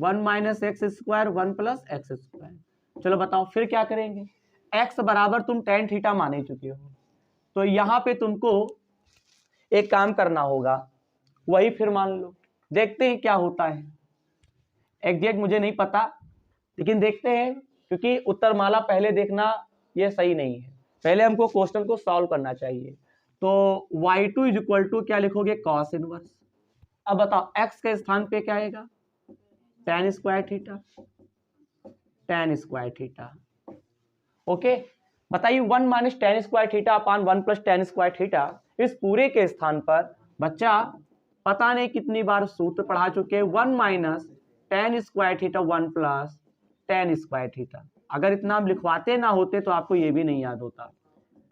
Speaker 1: 1 minus x square 1 plus x square. चलो बताओ फिर क्या करेंगे, x बराबर तुम tan थीटा मान ही चुके हो तो यहां पे तुमको एक काम करना होगा, वही फिर मान लो। देखते हैं क्या होता है, एग्जैक्ट मुझे नहीं पता लेकिन देखते हैं, क्योंकि उत्तरमाला पहले देखना ये सही नहीं है, पहले हमको क्वेश्चन को सॉल्व करना चाहिए। तो y2 इज इक्वल टू क्या लिखोगे cos इनवर्स। अब बताओ x के स्थान पे क्या आएगा tan square theta, tan square theta. Okay बताइए 1 minus tan square theta upon 1 plus tan square theta, इस पूरे के स्थान पर बच्चा पता नहीं कितनी बार सूत्र पढ़ा चुके हैं, 1 minus tan square theta 1 plus tan square theta. अगर इतना आप लिखवाते ना होते तो आपको ये भी नहीं याद होता,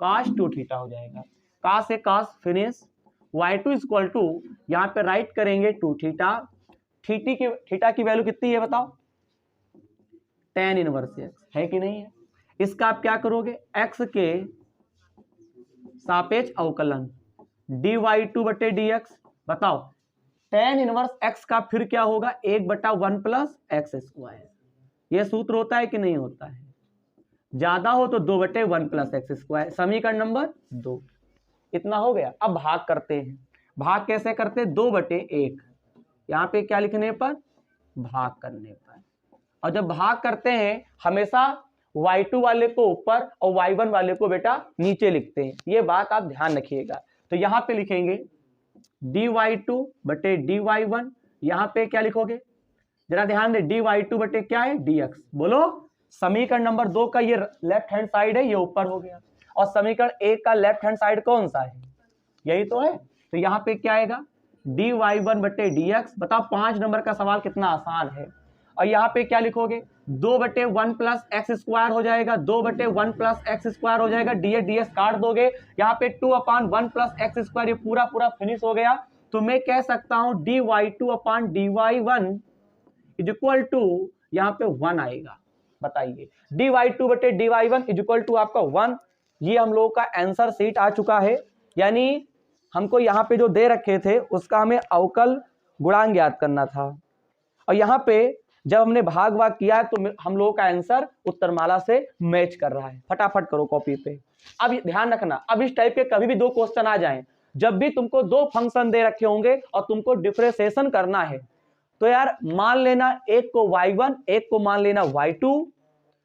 Speaker 1: cos 2 थीटा हो जाएगा, cos से cos finish. y2 is equal to यहाँ पे राइट करेंगे 2 थीटा, थीटा की वैल्यू कितनी है बताओ, tan इनवर्स x है कि नहीं है। इसका आप क्या करोगे, x के सापेक्ष अवकलन dy2 बटे dx। बताओ tan इनवर्स x का फिर क्या होगा 1 बटा 1 प्लस एक्स स्क्वायर। यह सूत्र होता है कि नहीं होता है, ज्यादा हो तो 2 बटे 1 प्लस एक्स स्क्वायर, समीकरण नंबर 2। इतना हो गया। अब भाग करते हैं, भाग कैसे करते हैं, 2 बटे 1, यहाँ पे क्या लिखने पर भाग करने पर। और जब भाग करते हैं हमेशा y2 वाले को ऊपर और y1 वाले को बेटा नीचे लिखते हैं, ये बात आप ध्यान रखिएगा। तो यहाँ पे लिखेंगे dy2 बटे dy1, यहां पे क्या लिखोगे, जरा ध्यान दे, dy2 बटे क्या है dx। बोलो, समीकरण नंबर 2 का ये लेफ्ट हैंड साइड है, ये ऊपर हो गया, और समीकरण 1 का लेफ्ट हैंड साइड कौन सा है, यही तो है। तो यहां पे क्या आएगा, dy1 बटे dx। बताओ 5 नंबर का सवाल कितना आसान है। और यहाँ पे क्या लिखोगे, 2 बटे 1 प्लस एक्स स्क्वायर हो जाएगा, 2 बटे 1 प्लस एक्स स्क्वायर हो जाएगा, ds ds काट दोगे, यहाँ पे 2/1 प्लस एक्स स्क्वायर, ये पूरा पूरा फिनिश हो गया। तो मैं कह सकता हूं dy2/dy1 इज इक्वल टू, यहाँ पे 1 आएगा। बताइए, dy2 बटे dy1 इज इक्वल टू आपका 1। ये हम लोगों का आंसर शीट आ चुका है, यानी हमको यहाँ पे जो दे रखे थे उसका हमें अवकल गुणांक ज्ञात करना था, और यहाँ पे जब हमने भाग भाग किया तो हम लोगों का आंसर उत्तरमाला से मैच कर रहा है। फटाफट करो कॉपी पे। अब ध्यान रखना, अब इस टाइप के कभी भी 2 क्वेश्चन आ जाएं, जब भी तुमको 2 फंक्शन दे रखे होंगे और तुमको डिफरेंशिएशन करना है, तो यार मान लेना एक को y1, एक को मान लेना y2,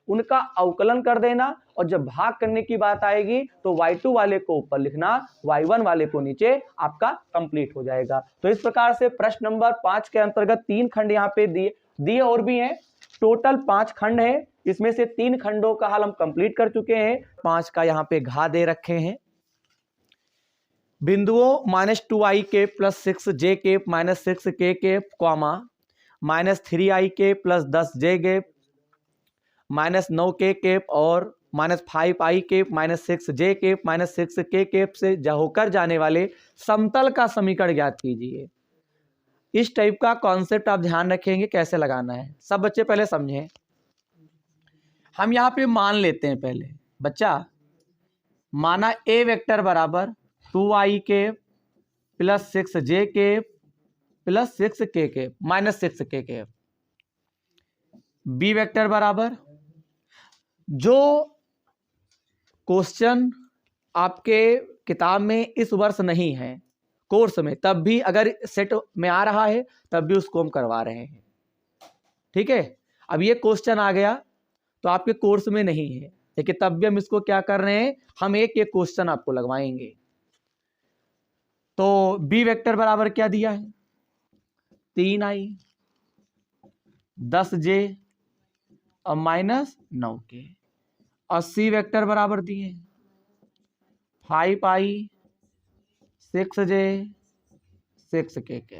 Speaker 1: उनका अवकलन कर देना, और जब भाग करने की बात आएगी तो y2 वाले को ऊपर लिखना, y1 वाले को नीचे, आपका कंप्लीट हो जाएगा। तो इस प्रकार से प्रश्न नंबर 5 के अंतर्गत 3 खंड यहाँ पे दिए और भी हैं, टोटल 5 खंड है, इसमें से 3 खंडों का हल हम कंप्लीट कर चुके हैं। 5 का यहाँ पे घा दे रखे हैं, बिंदुओं -2i के प्लस 6j के माइनस 6k के कॉमा -3i के प्लस 10j के -9k के और -5i के माइनस 6j के माइनस 6k के से होकर जाने वाले समतल का समीकरण ज्ञात कीजिए। इस टाइप का कॉन्सेप्ट आप ध्यान रखेंगे कैसे लगाना है। सब बच्चे पहले समझें। हम यहाँ पे मान लेते हैं, पहले बच्चा माना a वेक्टर बराबर 2i के प्लस 6j के प्लस 6k के माइनस 6k के, b वेक्टर बराबर, जो क्वेश्चन आपके किताब में इस वर्ष नहीं है, कोर्स में, तब भी अगर सेट में आ रहा है तब भी उसको हम करवा रहे हैं, ठीक है। अब ये क्वेश्चन आ गया तो आपके कोर्स में नहीं है, लेकिन तब भी हम इसको क्या कर रहे हैं, हम एक एक क्वेश्चन आपको लगवाएंगे। तो बी वेक्टर बराबर क्या दिया है, 3i 10j और माइनस 9k, और सी वेक्टर बराबर दिए 5i 6j 6k के।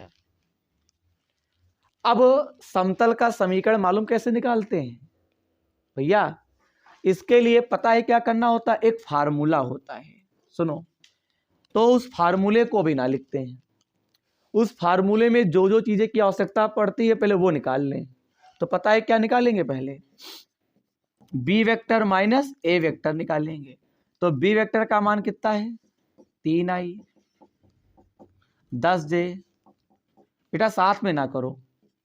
Speaker 1: अब समतल का समीकरण मालूम कैसे निकालते हैं भैया, इसके लिए पता है क्या करना होता है, एक फार्मूला होता है, सुनो। तो उस फार्मूले को भी ना लिखते हैं, उस फार्मूले में जो जो चीजें की आवश्यकता पड़ती है पहले वो निकाल लें। तो पता है क्या निकालेंगे, पहले B vector minus a vector निकालेंगे। तो बी वेक्टर का मान कितना है, 3i 10j, बेटा साथ में ना करो,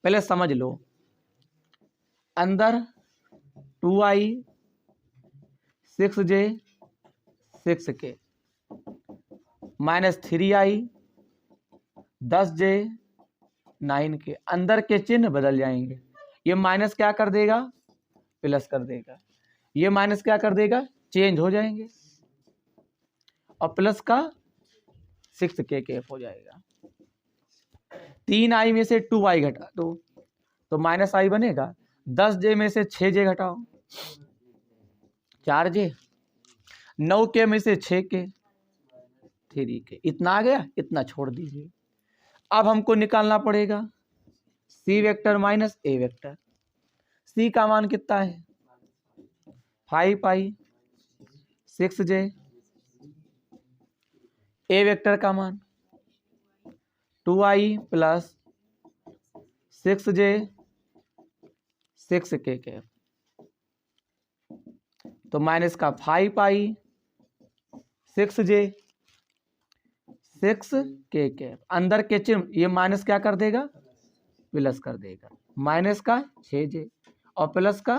Speaker 1: पहले समझ लो। अंदर 2i 6j 6k minus 3i 10j 9k, अंदर के चिन्ह बदल जाएंगे, ये माइनस क्या कर देगा, प्लस कर देगा, ये माइनस क्या कर देगा, चेंज हो जाएंगे, और प्लस का 6k हो जाएगा। 3i में से 2i घटा दो तो माइनस i बनेगा, 10j में से 6j घटाओ 4j, 9k में से 6k 3k, इतना आ गया, इतना छोड़ दीजिए। अब हमको निकालना पड़ेगा सी वेक्टर माइनस ए वेक्टर। सी का मान कितना है, 5i 6j, ए वेक्टर का मान 2i प्लस 6j 6k के, तो माइनस का 5i 6j 6k के, अंदर के चिन्ह ये माइनस क्या कर देगा, प्लस कर देगा, माइनस का 6j और प्लस का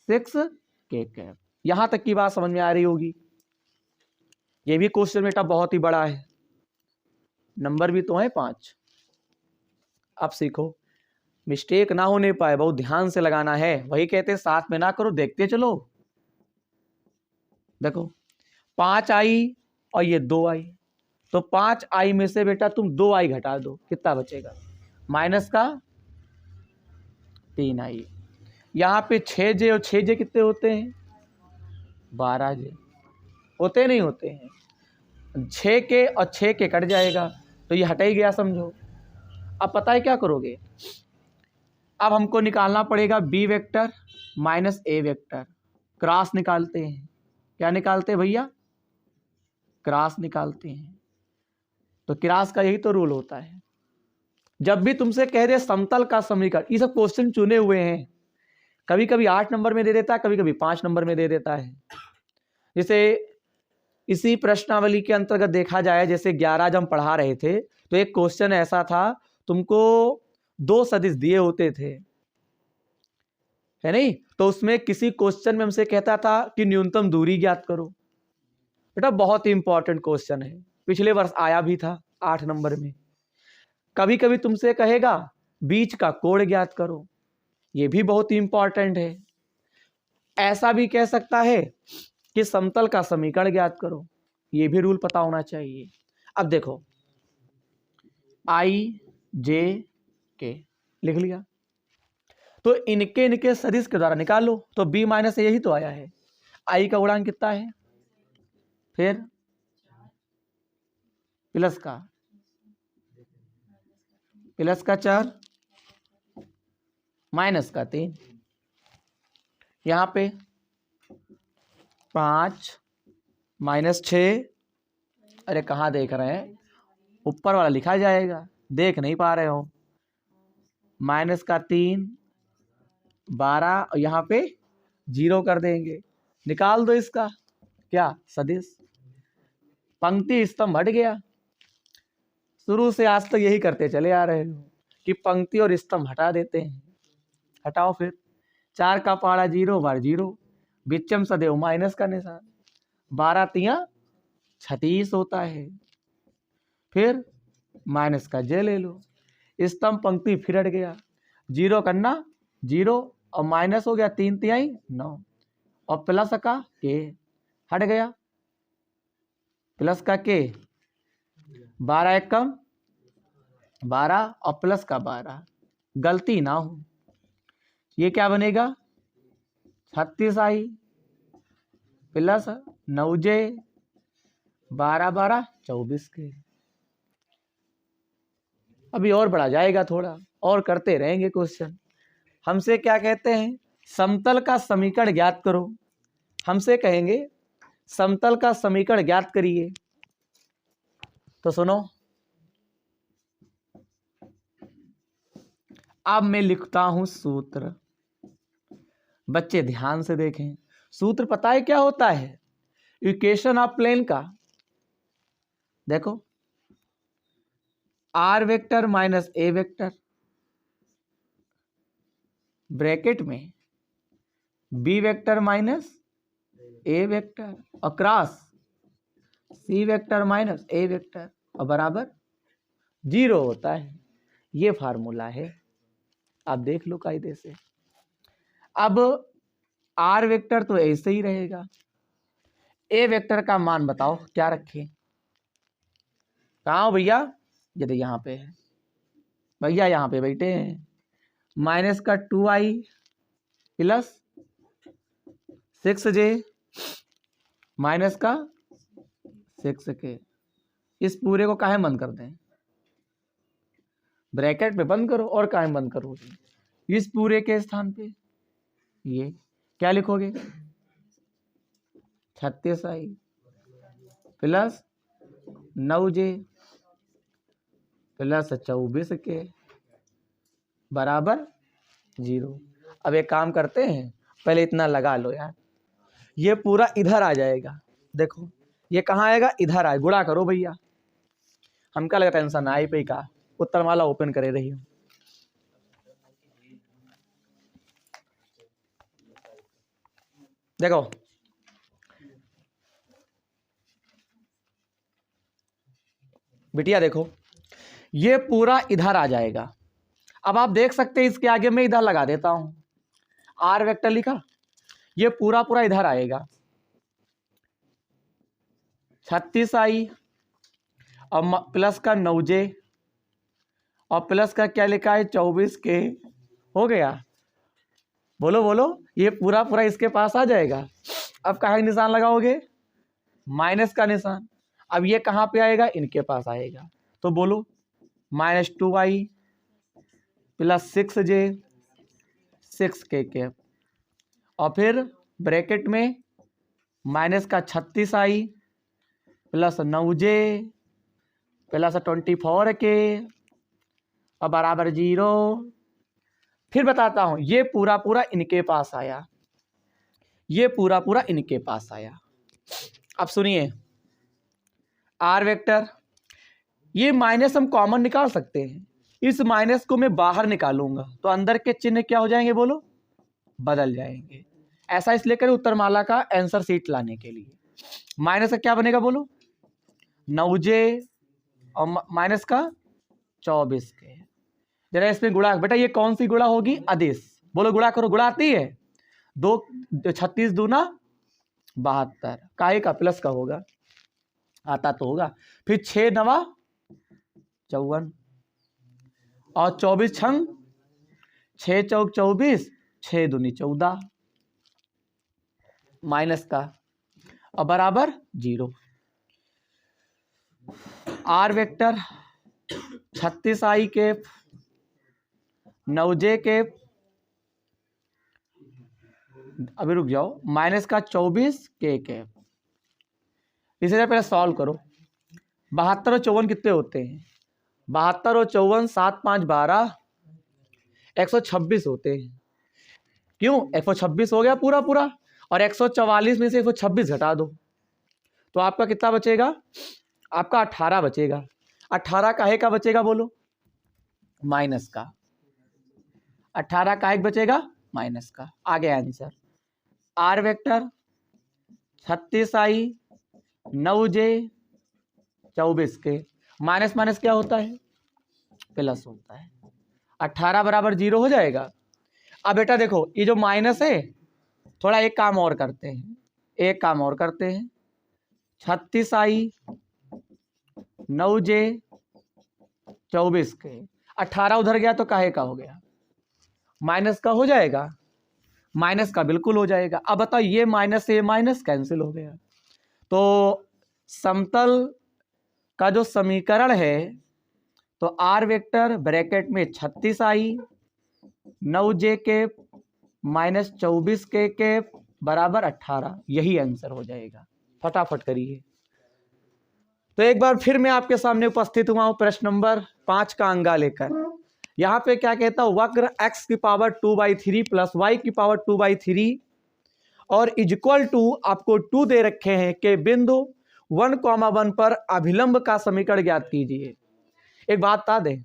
Speaker 1: 6k। यहां तक की बात समझ में आ रही होगी। ये भी क्वेश्चन बेटा बहुत ही बड़ा है, नंबर भी तो है 5। अब सीखो, मिस्टेक ना होने पाए, बहुत ध्यान से लगाना है। वही कहते साथ में ना करो, देखते चलो। देखो 5i और ये 2i, तो 5i में से बेटा तुम 2i घटा दो, कितना बचेगा? माइनस का 3i। यहाँ पे 6j और 6j कितने होते हैं? 12j होते नहीं होते हैं? 6 के और 6 के कट जाएगा तो ये हट ही गया समझो। अब पता है क्या करोगे? अब हमको निकालना पड़ेगा B vector minus a vector, cross निकालते हैं। क्या निकालते हैं भैया? क्रॉस निकालते हैं। तो क्रॉस का यही तो रूल होता है। जब भी तुमसे कह दे समतल का समीकरण, ये सब क्वेश्चन चुने हुए हैं, कभी कभी 8 नंबर में दे देता है, कभी कभी 5 नंबर में दे देता है। जैसे इसी प्रश्नावली के अंतर्गत देखा जाए, जैसे 11 जब हम पढ़ा रहे थे तो एक क्वेश्चन ऐसा था, तुमको 2 सदिश दिए होते थे, है नहीं? तो उसमें किसी क्वेश्चन में हमसे कहता था कि न्यूनतम दूरी ज्ञात करो। बेटा बहुत ही इंपॉर्टेंट क्वेश्चन है, पिछले वर्ष आया भी था 8 नंबर में। कभी कभी तुमसे कहेगा बीच का कोण ज्ञात करो, ये भी बहुत ही इंपॉर्टेंट है। ऐसा भी कह सकता है कि समतल का समीकरण ज्ञात करो, ये भी रूल पता होना चाहिए। अब देखो आई जे के लिख लिया, तो इनके सदिश के द्वारा निकाल लो। तो b माइनस यही तो आया है। आई का गुणांक कितना है? फिर प्लस का 4 माइनस का 3, यहाँ पे 5 माइनस 6, अरे कहाँ देख रहे हैं? ऊपर वाला लिखा जाएगा, देख नहीं पा रहे हो। माइनस का 3 12 और यहाँ पे 0 कर देंगे। निकाल दो इसका क्या सदिश। पंक्ति स्तंभ हट गया। शुरू से आज तक यही करते चले आ रहे हो कि पंक्ति और स्तंभ हटा देते हैं। हटाओ फिर। 4 का पहाड़ा 0 बार 0, बिच्चम सदैव माइनस का निशान, 12 तियां 36 होता है। फिर माइनस का j ले लो, स्तंभ पंक्ति फिर हट गया। 0 करना 0 और माइनस हो गया 3 तिहाई 9 और प्लस का k हट गया, प्लस का k 12 एकम 12 और प्लस का 12, गलती ना हो। ये क्या बनेगा? 36i प्लस 9j 12 12 24 के। अभी और बढ़ा जाएगा, थोड़ा और करते रहेंगे क्वेश्चन। हमसे क्या कहते हैं? समतल का समीकरण ज्ञात करो। हमसे कहेंगे समतल का समीकरण ज्ञात करिए। तो सुनो, अब मैं लिखता हूं सूत्र, बच्चे ध्यान से देखें। सूत्र पता है क्या होता है? इक्वेशन ऑफ प्लेन का देखो, r vector minus a vector bracket में b vector minus a vector और cross c vector minus a vector और बराबर 0 होता है। ये फार्मूला है, आप देख लो कायदे से। अब आर वेक्टर तो ऐसे ही रहेगा। ए वेक्टर का मान बताओ क्या रखें? कहाँ हो भैया? यदि यहाँ पे है भैया, यहाँ पे बैठे हैं। माइनस का 2i प्लस 6j माइनस का 6k। इस पूरे को काहे बंद कर दें? ब्रैकेट में बंद करो। और काहे बंद करोगे? इस पूरे के स्थान पे ये क्या लिखोगे? 36i plus 9j plus 24k बराबर 0। अब एक काम करते हैं, पहले इतना लगा लो यार, ये पूरा इधर आ जाएगा। देखो ये कहाँ आएगा? इधर आए। गुणा करो भैया, हमका लगा टेंशन आई पे का। उत्तरमाला ओपन करे रही हूँ। देखो बिटिया, देखो ये पूरा इधर आ जाएगा। अब आप देख सकते हैं, इसके आगे मैं इधर लगा देता हूं, आर वेक्टर लिखा, ये पूरा पूरा इधर आएगा। 36i और प्लस का 9j और प्लस का क्या लिखा है 24k। हो गया, बोलो बोलो, ये पूरा पूरा इसके पास आ जाएगा। अब कहाँ निशान लगाओगे, माइनस का निशान। अब ये कहाँ पे आएगा, इनके पास आएगा। तो बोलो -2i प्लस 6j 6k और फिर ब्रैकेट में माइनस का 36i plus 9j plus 24k और बराबर 0। फिर बताता हूं, ये पूरा पूरा इनके पास आया, ये पूरा पूरा इनके पास आया। अब सुनिए, आर वेक्टर, ये माइनस हम कॉमन निकाल सकते हैं। इस माइनस को मैं बाहर निकालूंगा तो अंदर के चिन्ह क्या हो जाएंगे, बोलो, बदल जाएंगे। ऐसा इसलिए करें उत्तरमाला का आंसर शीट लाने के लिए। माइनस का क्या बनेगा, बोलो 9j और माइनस का 24k। जरा इसमें गुणा, बेटा ये कौन सी गुणा होगी, अदिश। बोलो गुणा करो, गुणा आती है, 2 36 दूना 72, काहे का, प्लस का होगा, आता तो होगा। फिर 6 9 54 और 24 छंग 6 चौक 24, 6 दूनी 14 माइनस का और बराबर 0। आर वेक्टर 36i के 9j के, अभी रुक जाओ, माइनस का 24k के। इसे पहले सॉल्व करो। 72 और 54 कितने होते हैं, 72 और 54 7 5 12 126 होते हैं। क्यों, 126 हो गया पूरा पूरा, और 144 में से 126 घटा दो तो आपका कितना बचेगा, आपका 18 बचेगा। 18 काहे का बचेगा, बोलो, माइनस का। 18 काहे का बचेगा, माइनस का। आ गया answer. R vector 36i 9j 24k, minus minus क्या होता है, प्लस होता है। 18 बराबर 0 हो जाएगा। अब बेटा देखो, ये जो माइनस है, थोड़ा एक काम और करते हैं, एक काम और करते हैं। 36i 9j 24k, 18 उधर गया तो काहे का हो गया, माइनस का हो जाएगा, माइनस का बिल्कुल हो जाएगा। अब बताओ, ये माइनस से माइनस कैंसिल हो गया। तो समतल का जो समीकरण है, तो आर वेक्टर ब्रैकेट में 36i 9j के माइनस 24k के बराबर 18, यही आंसर हो जाएगा। फटाफट करिए। तो एक बार फिर मैं आपके सामने उपस्थित हुआ हूं प्रश्न नंबर 5 का अंगा लेकर। यहां पे क्या कहता हूं, वक्र x की पावर 2/3 प्लस y की पावर 2/3 और इक्वल टू आपको 2 दे रखे हैं कि बिंदु 1,1 पर अभिलंब का समीकरण ज्ञात कीजिए। एक बात बता दें,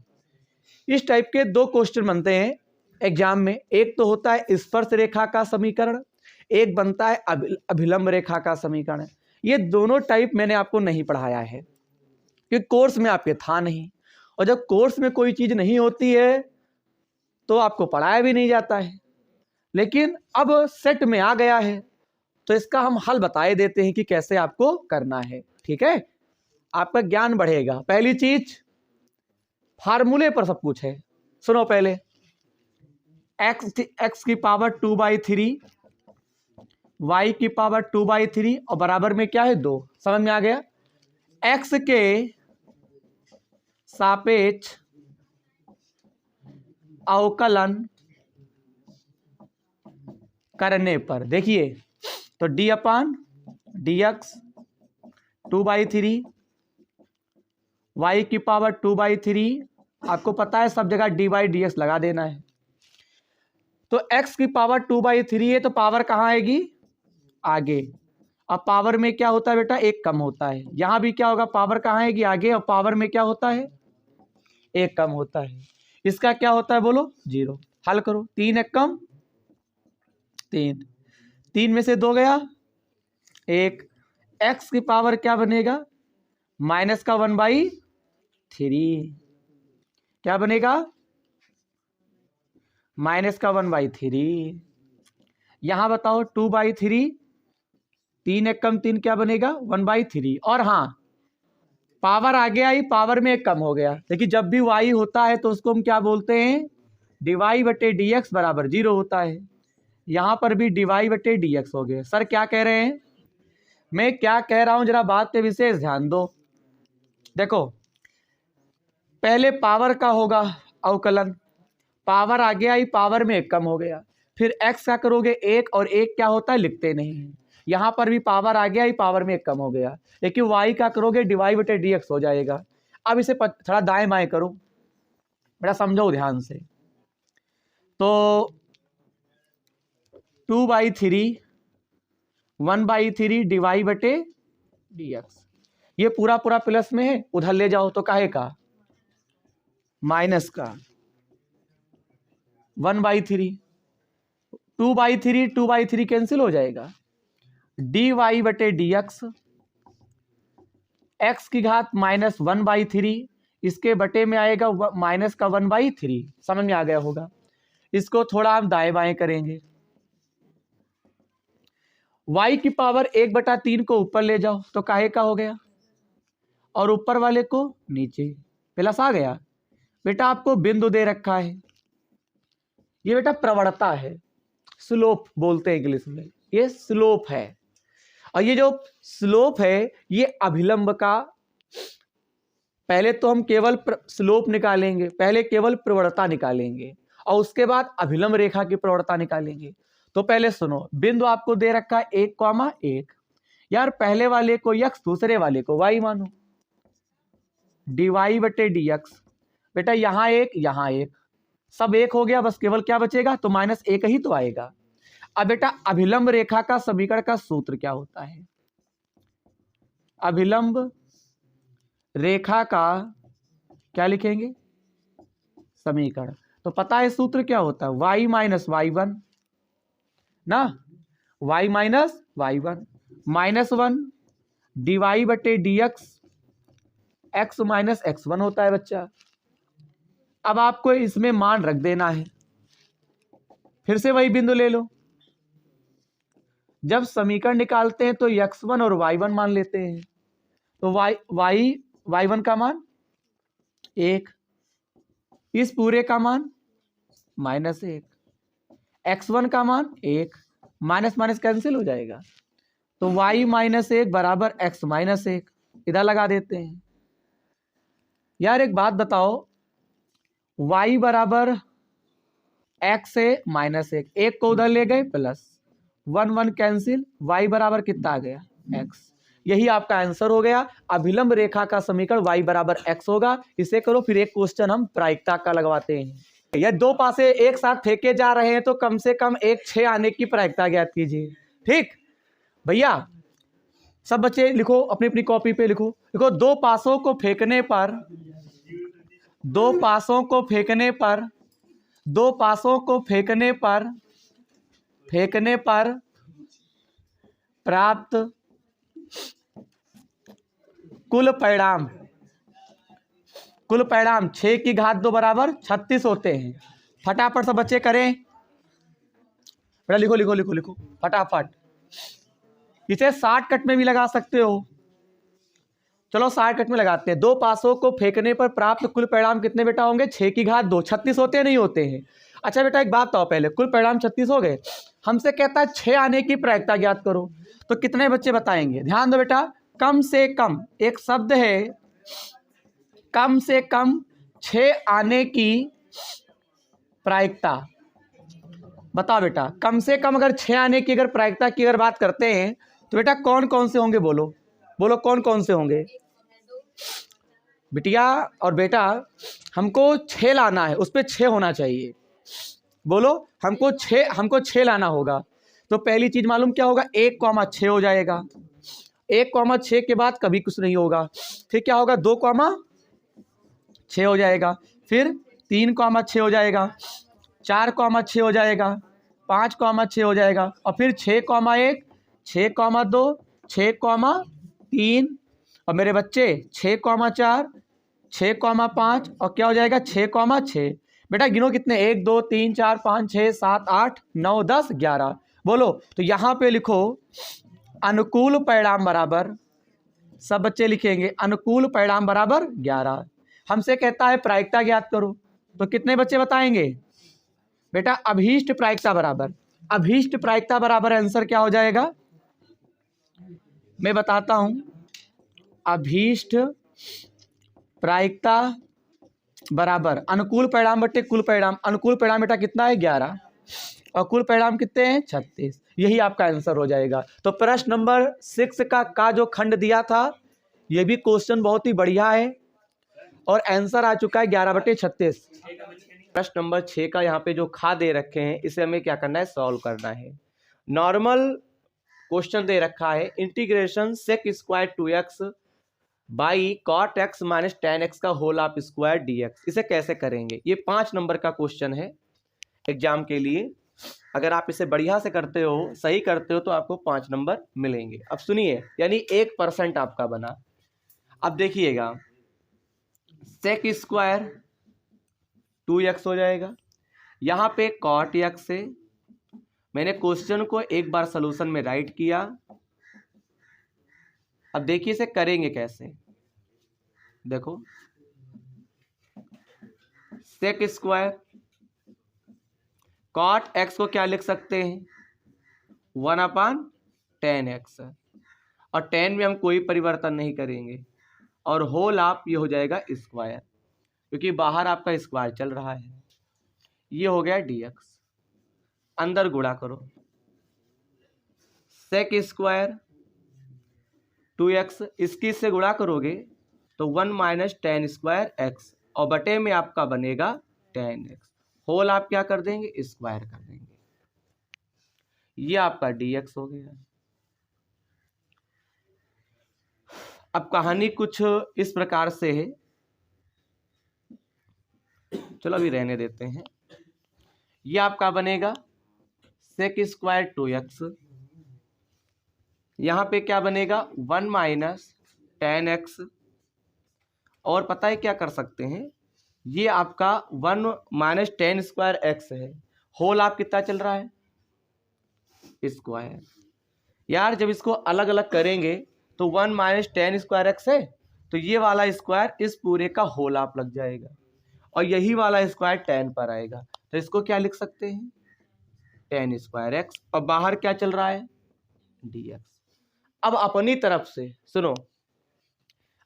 Speaker 1: इस टाइप के 2 क्वेश्चन बनते हैं एग्जाम में। एक तो होता है स्पर्श रेखा का समीकरण, एक बनता है अभिलंब रेखा का समीकरण। ये दोनों टाइप मैंने आपको नहीं पढ़ाया है क्योंकि कोर्स में आपके था नहीं, और जब कोर्स में कोई चीज नहीं होती है तो आपको पढ़ाया भी नहीं जाता है। लेकिन अब सेट में आ गया है तो इसका हम हल बताए देते हैं कि कैसे आपको करना है। ठीक है, आपका ज्ञान बढ़ेगा। पहली चीज, फार्मूले पर सब कुछ है। सुनो पहले, x की पावर 2/3 y की पावर 2/3 और बराबर में क्या है 2। समझ में आ गया। x के सापेक्ष अवकलन करने पर देखिए, तो d/dx 2/3 y की पावर 2/3, आपको पता है सब जगह d/dx लगा देना है। तो x की पावर 2/3 है तो पावर कहाँ आएगी, आगे। अब पावर में क्या होता है बेटा, एक कम होता है। यहां भी क्या होगा, पावर कहाँ आएगी, आगे, और पावर में क्या होता है, एक कम होता है। इसका क्या होता है, बोलो 0। हल करो, 3 एक कम 3, 3 में से 2 गया 1। x की पावर क्या बनेगा, माइनस का 1/3। क्या बनेगा, माइनस का 1/3। यहां बताओ 2/3, 3 एक कम 3 क्या बनेगा 1/3। और हाँ, पावर आगे आई, पावर में एक कम हो गया। देखिए जब भी y होता है तो उसको हम क्या बोलते हैं, डिवाई बटे डी एक्स बराबर 0 होता है। यहाँ पर भी डिवाई बटे डी एक्स हो गए। सर क्या कह रहे हैं, मैं क्या कह रहा हूँ जरा बात पे विशेष ध्यान दो। देखो पहले पावर का होगा अवकलन, पावर आगे आई, पावर में एक कम हो गया, फिर x का करोगे एक, और एक क्या होता है लिखते नहीं है। यहाँ पर भी पावर आगे आई, पावर में एक कम हो गया, लेकिन y का करोगे डिवाई बटे डी एक्स हो जाएगा। अब इसे थोड़ा दाएं बाएं करो, बेटा समझो ध्यान से। तो 2/3 1/3 डिवाई बटे डी एक्स, ये पूरा पूरा प्लस में है, उधर ले जाओ तो काहे का माइनस का 1/3, 2/3 2/3 कैंसिल हो जाएगा, डी वाई बटे डी एक्स, एक्स की घात माइनस 1/3, इसके बटे में आएगा माइनस का 1/3। समझ में आ गया होगा। इसको थोड़ा हम दाएं बाएं करेंगे। y की पावर 1/3 को ऊपर ले जाओ तो काहे का हो गया, और ऊपर वाले को नीचे, प्लस आ गया। बेटा आपको बिंदु दे रखा है, ये बेटा प्रवणता है, स्लोप बोलते हैं इंग्लिश में, ये स्लोप है। और ये जो स्लोप है ये अभिलंब का, पहले तो हम केवल स्लोप निकालेंगे, पहले केवल प्रवणता निकालेंगे और उसके बाद अभिलंब रेखा की प्रवणता निकालेंगे। तो पहले सुनो, बिंदु आपको दे रखा है 1,1, यार पहले वाले को x, दूसरे वाले को y मानो, dy बटे dx। बेटा यहाँ एक, सब एक हो गया, बस केवल क्या बचेगा, तो -1 ही तो आएगा। अब बेटा अभिलंब रेखा का समीकरण का सूत्र क्या होता है, अभिलंब रेखा का क्या लिखेंगे, समीकरण। तो पता है सूत्र क्या होता है, y माइनस y1 ना, y माइनस y1 -1 dy बटे dx, x माइनस x1 होता है बच्चा। अब आपको इसमें मान रख देना है, फिर से वही बिंदु ले लो। जब समीकरण निकालते हैं तो x1 और y1 मान लेते हैं, तो y1 का मान 1, इस पूरे का मान -1, x1 का मान 1, माइनस माइनस कैंसिल हो जाएगा, तो y माइनस 1 बराबर x माइनस 1, इधर लगा देते हैं। यार एक बात बताओ, y बराबर x से -1, एक को उधर ले गए प्लस 1 कैंसिल, y बराबर कितना आ गया x, यही आपका आंसर हो गया। अभिलंब रेखा का समीकरण y बराबर x होगा। इसे करो, फिर एक क्वेश्चन हम प्रायिकता का लगवाते हैं। यह दो पासे एक साथ फेंके जा रहे हैं तो कम से कम एक 6 आने की प्रायिकता ज्ञात कीजिए। ठीक भैया, सब बच्चे लिखो, अपनी अपनी कॉपी पे लिखो। देखो दो पासों को फेंकने पर, दो पासों को फेंकने पर, दो पासों को फेंकने पर प्राप्त कुल परिणाम, कुल परिणाम 6 की घात 2 बराबर 36 होते हैं। फटाफट सब बच्चे करें, बेटा लिखो लिखो लिखो लिखो फटाफट। इसे 60 कट में भी लगा सकते हो, चलो 60 कट में लगाते हैं। दो पासों को फेंकने पर प्राप्त कुल परिणाम कितने बेटा होंगे, 6 की घात 2, 36 होते नहीं होते हैं। अच्छा बेटा एक बात बताओ, पहले कुल परिणाम 36 हो गए, हमसे कहता है 6 आने की प्रायिकता ज्ञात करो, तो कितने बच्चे बताएंगे। ध्यान दो बेटा, कम से कम एक शब्द है, कम से कम 6 आने की प्रायिकता। बताओ बेटा, कम से कम अगर 6 आने की अगर प्रायिकता की अगर बात करते हैं तो बेटा कौन कौन से होंगे, बोलो बोलो कौन कौन से होंगे। बिटिया और बेटा हमको 6 लाना है, उस पर 6 होना चाहिए। बोलो हमको 6 लाना होगा। तो पहली चीज मालूम क्या होगा, 1,6 हो जाएगा। 1,6 के बाद कभी कुछ नहीं होगा, फिर क्या होगा 2,6 हो जाएगा, फिर 3,6 हो जाएगा, 4,6 हो जाएगा, 5,6 हो जाएगा, और फिर 6,1, 6,2, 6,3, और मेरे बच्चे 6,4, 6,5, और क्या हो जाएगा 6,6। बेटा गिनो कितने, 1 2 3 4 5 6 7 8 9 10 11। बोलो, तो यहाँ पे लिखो अनुकूल परिणाम बराबर सब बच्चे लिखेंगे अनुकूल परिणाम बराबर 11। हमसे कहता है प्रायिकता ज्ञात करो, तो कितने बच्चे बताएंगे बेटा? अभीष्ट प्रायिकता बराबर, अभीष्ट प्रायिकता बराबर आंसर क्या हो जाएगा? मैं बताता हूं, अभीष्ट प्रायिकता बराबर अनुकूल परिणाम बटे कुल परिणाम। अनुकूल परिणाम बेटा कितना है? 11, और कुल परिणाम कितने हैं? 36। यही आपका आंसर हो जाएगा। तो प्रश्न नंबर 6 का जो खंड दिया था, ये भी क्वेश्चन बहुत ही बढ़िया है और आंसर आ चुका है 11/36। प्रश्न नंबर 6 का यहाँ पे जो खा दे रखे हैं, इसे हमें क्या करना है? सॉल्व करना है। नॉर्मल क्वेश्चन दे रखा है, integration sec square 2x by cot x minus ten x का होल ऑफ स्क्वायर dx। इसे कैसे करेंगे? ये 5 नंबर का क्वेश्चन है एग्जाम के लिए। अगर आप इसे बढ़िया से करते हो, सही करते हो, तो आपको 5 नंबर मिलेंगे। अब सुनिए, यानी 1% आपका बना। अब देखिएगा, सेक स्क्वायर 2x हो जाएगा, यहाँ पे कॉट एक्स से मैंने क्वेश्चन को एक बार सॉल्यूशन में राइट किया। अब देखिए इसे करेंगे कैसे। देखो, सेक स्क्वायर कॉट एक्स को क्या लिख सकते हैं? 1/10x, और 10 में हम कोई परिवर्तन नहीं करेंगे, और होल आप ये हो जाएगा स्क्वायर, क्योंकि बाहर आपका स्क्वायर चल रहा है। ये हो गया dx। अंदर गुणा करो, सेक स्क्वायर 2x, इसकी से गुणा करोगे तो 1 - 10 स्क्वायर x, और बटे में आपका बनेगा 10x। होल आप क्या कर देंगे? स्क्वायर कर देंगे। ये आपका dx हो गया। अब कहानी कुछ इस प्रकार से है, चलो अभी रहने देते हैं। ये आपका बनेगा सेक स्क्वायर 2x, यहाँ पे क्या बनेगा? 1 - 10x, और पता है क्या कर सकते हैं? ये आपका 1 - 10 स्क्वायर x है, होल आप कितना चल रहा है? स्क्वायर। यार जब इसको अलग अलग करेंगे तो 1 - 10 स्क्वायर x है, तो ये वाला स्क्वायर इस पूरे का होल आप लग जाएगा, और यही वाला स्क्वायर 10 पर आएगा, तो इसको क्या लिख सकते हैं? 10 स्क्वायर x, और बाहर क्या चल रहा है? dx। अब अपनी तरफ से सुनो,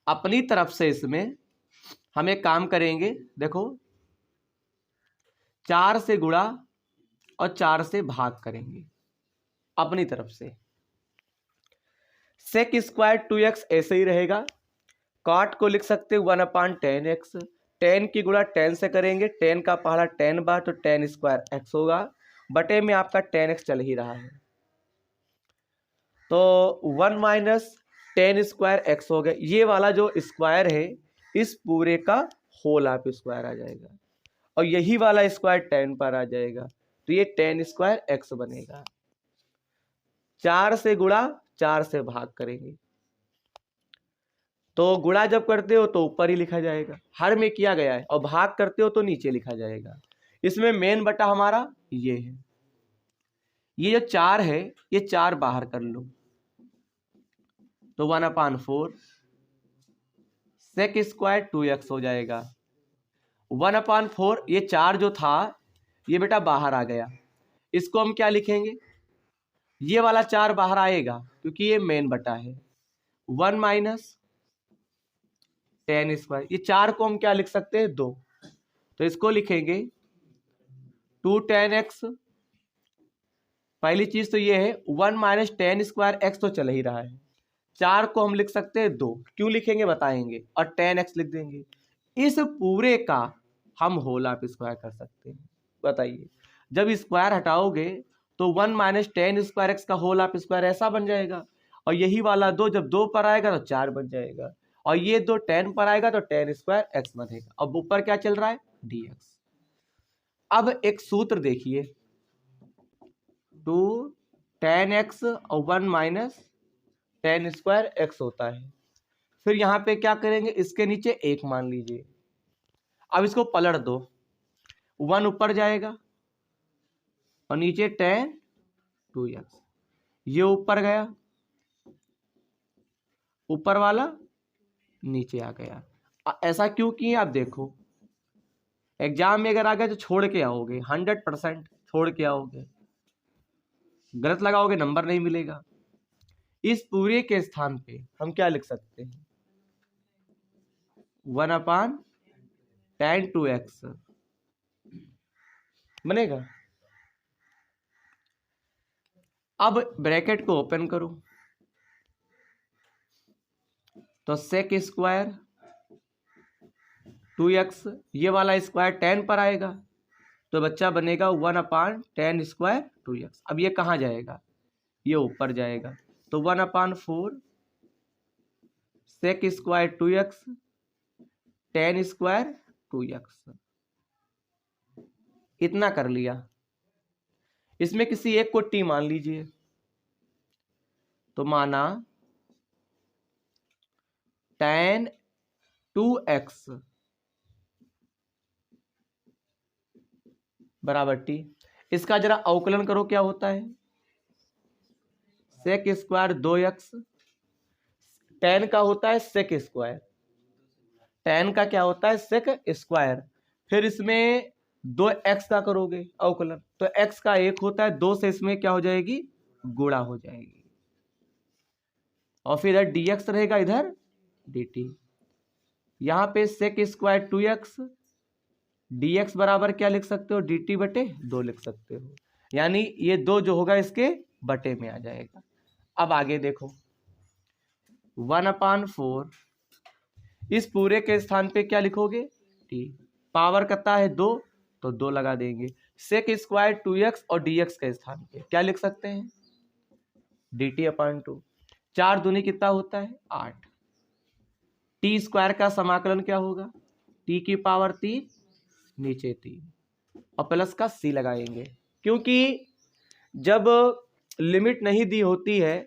Speaker 1: अपनी तरफ से इसमें हम एक काम करेंगे। देखो, 4 से गुणा और 4 से भाग करेंगे अपनी तरफ से। सेक स्क्वायर 2x ऐसे ही रहेगा, कॉट को लिख सकते 1/10x, 10 की गुणा 10 से करेंगे, 10 का पहाड़ा 10 बार, तो 10 स्क्वायर x होगा, बटे में आपका 10x चल ही रहा है, तो 1 - 10 स्क्वायर x हो गया। ये वाला जो स्क्वायर है, इस पूरे का होल आप स्क्वायर आ जाएगा, और यही वाला स्क्वायर 10 पर आ जाएगा, तो ये 10 स्क्वायर x बनेगा। 4 से गुणा 4 से भाग करेंगे, तो गुणा जब करते हो तो ऊपर ही लिखा जाएगा, हर में किया गया है, और भाग करते हो तो नीचे लिखा जाएगा। इसमें मेन बटा हमारा ये है, ये जो 4 है, ये 4 बाहर कर लो, तो 1/4 सेक स्क्वायर 2x हो जाएगा। 1/4, ये 4 जो था ये बेटा बाहर आ गया, इसको हम क्या लिखेंगे? ये वाला 4 बाहर आएगा क्योंकि ये मेन बटा है। 1 - 10 स्क्वायर, ये 4 को हम क्या लिख सकते हैं? 2, तो इसको लिखेंगे 210x। पहली चीज तो ये है, 1 - 10 स्क्वायर x तो चल ही रहा है, 4 को हम लिख सकते हैं 2, क्यों लिखेंगे बताएंगे, और 10x लिख देंगे। इस पूरे का हम होल ऑफ स्क्वायर कर सकते हैं। बताइए, जब स्क्वायर हटाओगे तो 1 - 10 स्क्वायर x का होल ऑफ स्क्वायर ऐसा बन जाएगा, और यही वाला 2 जब 2 पर आएगा तो 4 बन जाएगा, और ये 2 10 पर आएगा तो 10 स्क्वायर x बनेगा। अब ऊपर क्या चल रहा है? dx। अब एक सूत्र देखिए, 210x और 1 - 10 स्क्वायर x होता है। फिर यहाँ पे क्या करेंगे? इसके नीचे 1 मान लीजिए, अब इसको पलट दो, 1 ऊपर जाएगा और नीचे 10 2x, ये ऊपर गया ऊपर वाला नीचे आ गया। ऐसा क्यों किए आप देखो, एग्जाम में अगर आ गया तो छोड़ के आओगे, 100% छोड़ के आओगे, गलत लगाओगे नंबर नहीं मिलेगा। इस पूरे के स्थान पे हम क्या लिख सकते हैं, 1/tan 2x बनेगा। अब ब्रैकेट को ओपन करो तो sec स्क्वायर 2x, ये वाला स्क्वायर tan पर आएगा तो बच्चा बनेगा 1/tan स्क्वायर 2x। अब ये कहाँ जाएगा, ये ऊपर जाएगा तो 1/4 sec square 2x tan square 2x। इतना कर लिया। इसमें किसी एक को t मान लीजिए, तो माना tan 2x बराबर t। इसका जरा अवकलन करो, क्या होता है, sec स्क्वायर 2x, tan का होता है sec स्क्वायर, tan का क्या होता है sec स्क्वायर, फिर इसमें 2x का करोगे अवकलन तो x का 1 होता है, 2 से इसमें क्या हो जाएगी, गुणा हो जाएगी, और फिर इधर dx रहेगा, इधर dt। यहां पे sec स्क्वायर 2x dx बराबर क्या लिख सकते हो, dt बटे 2 लिख सकते हो, यानी ये 2 जो होगा इसके बटे में आ जाएगा। अब आगे देखो 1/4, इस पूरे के स्थान पे क्या लिखोगे, t, पावर कितना है 2 तो 2 लगा देंगे, sec स्क्वायर 2x और dx के स्थान पे क्या लिख सकते हैं, dt/2। 4 दूनी कितना होता है 8, टी स्क्वायर का समाकलन क्या होगा, t की पावर 3 नीचे 3 और प्लस का c लगाएंगे, क्योंकि जब लिमिट नहीं दी होती है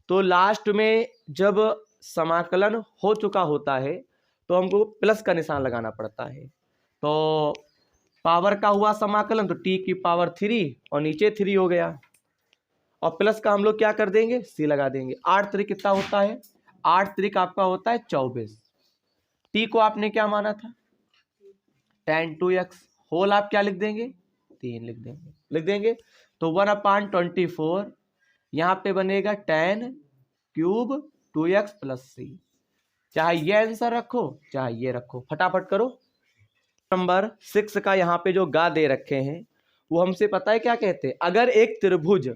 Speaker 1: तो लास्ट में जब समाकलन हो चुका होता है तो हमको प्लस का निशान लगाना पड़ता है। तो पावर का हुआ समाकलन तो t की पावर 3 और नीचे 3 हो गया, और प्लस का हम लोग क्या कर देंगे, c लगा देंगे। 8 3 कितना होता है, 8 3 का आपका होता है 24। t को आपने क्या माना था, tan 2x, होल आप क्या लिख देंगे, 3 लिख देंगे तो 1/24 यहाँ पे बनेगा tan cube 2x plus c। चाहे ये आंसर रखो चाहे ये रखो, फटाफट करो। नंबर 6 का यहाँ पे जो गा दे रखे हैं वो हमसे पता है क्या कहते हैं, अगर एक त्रिभुज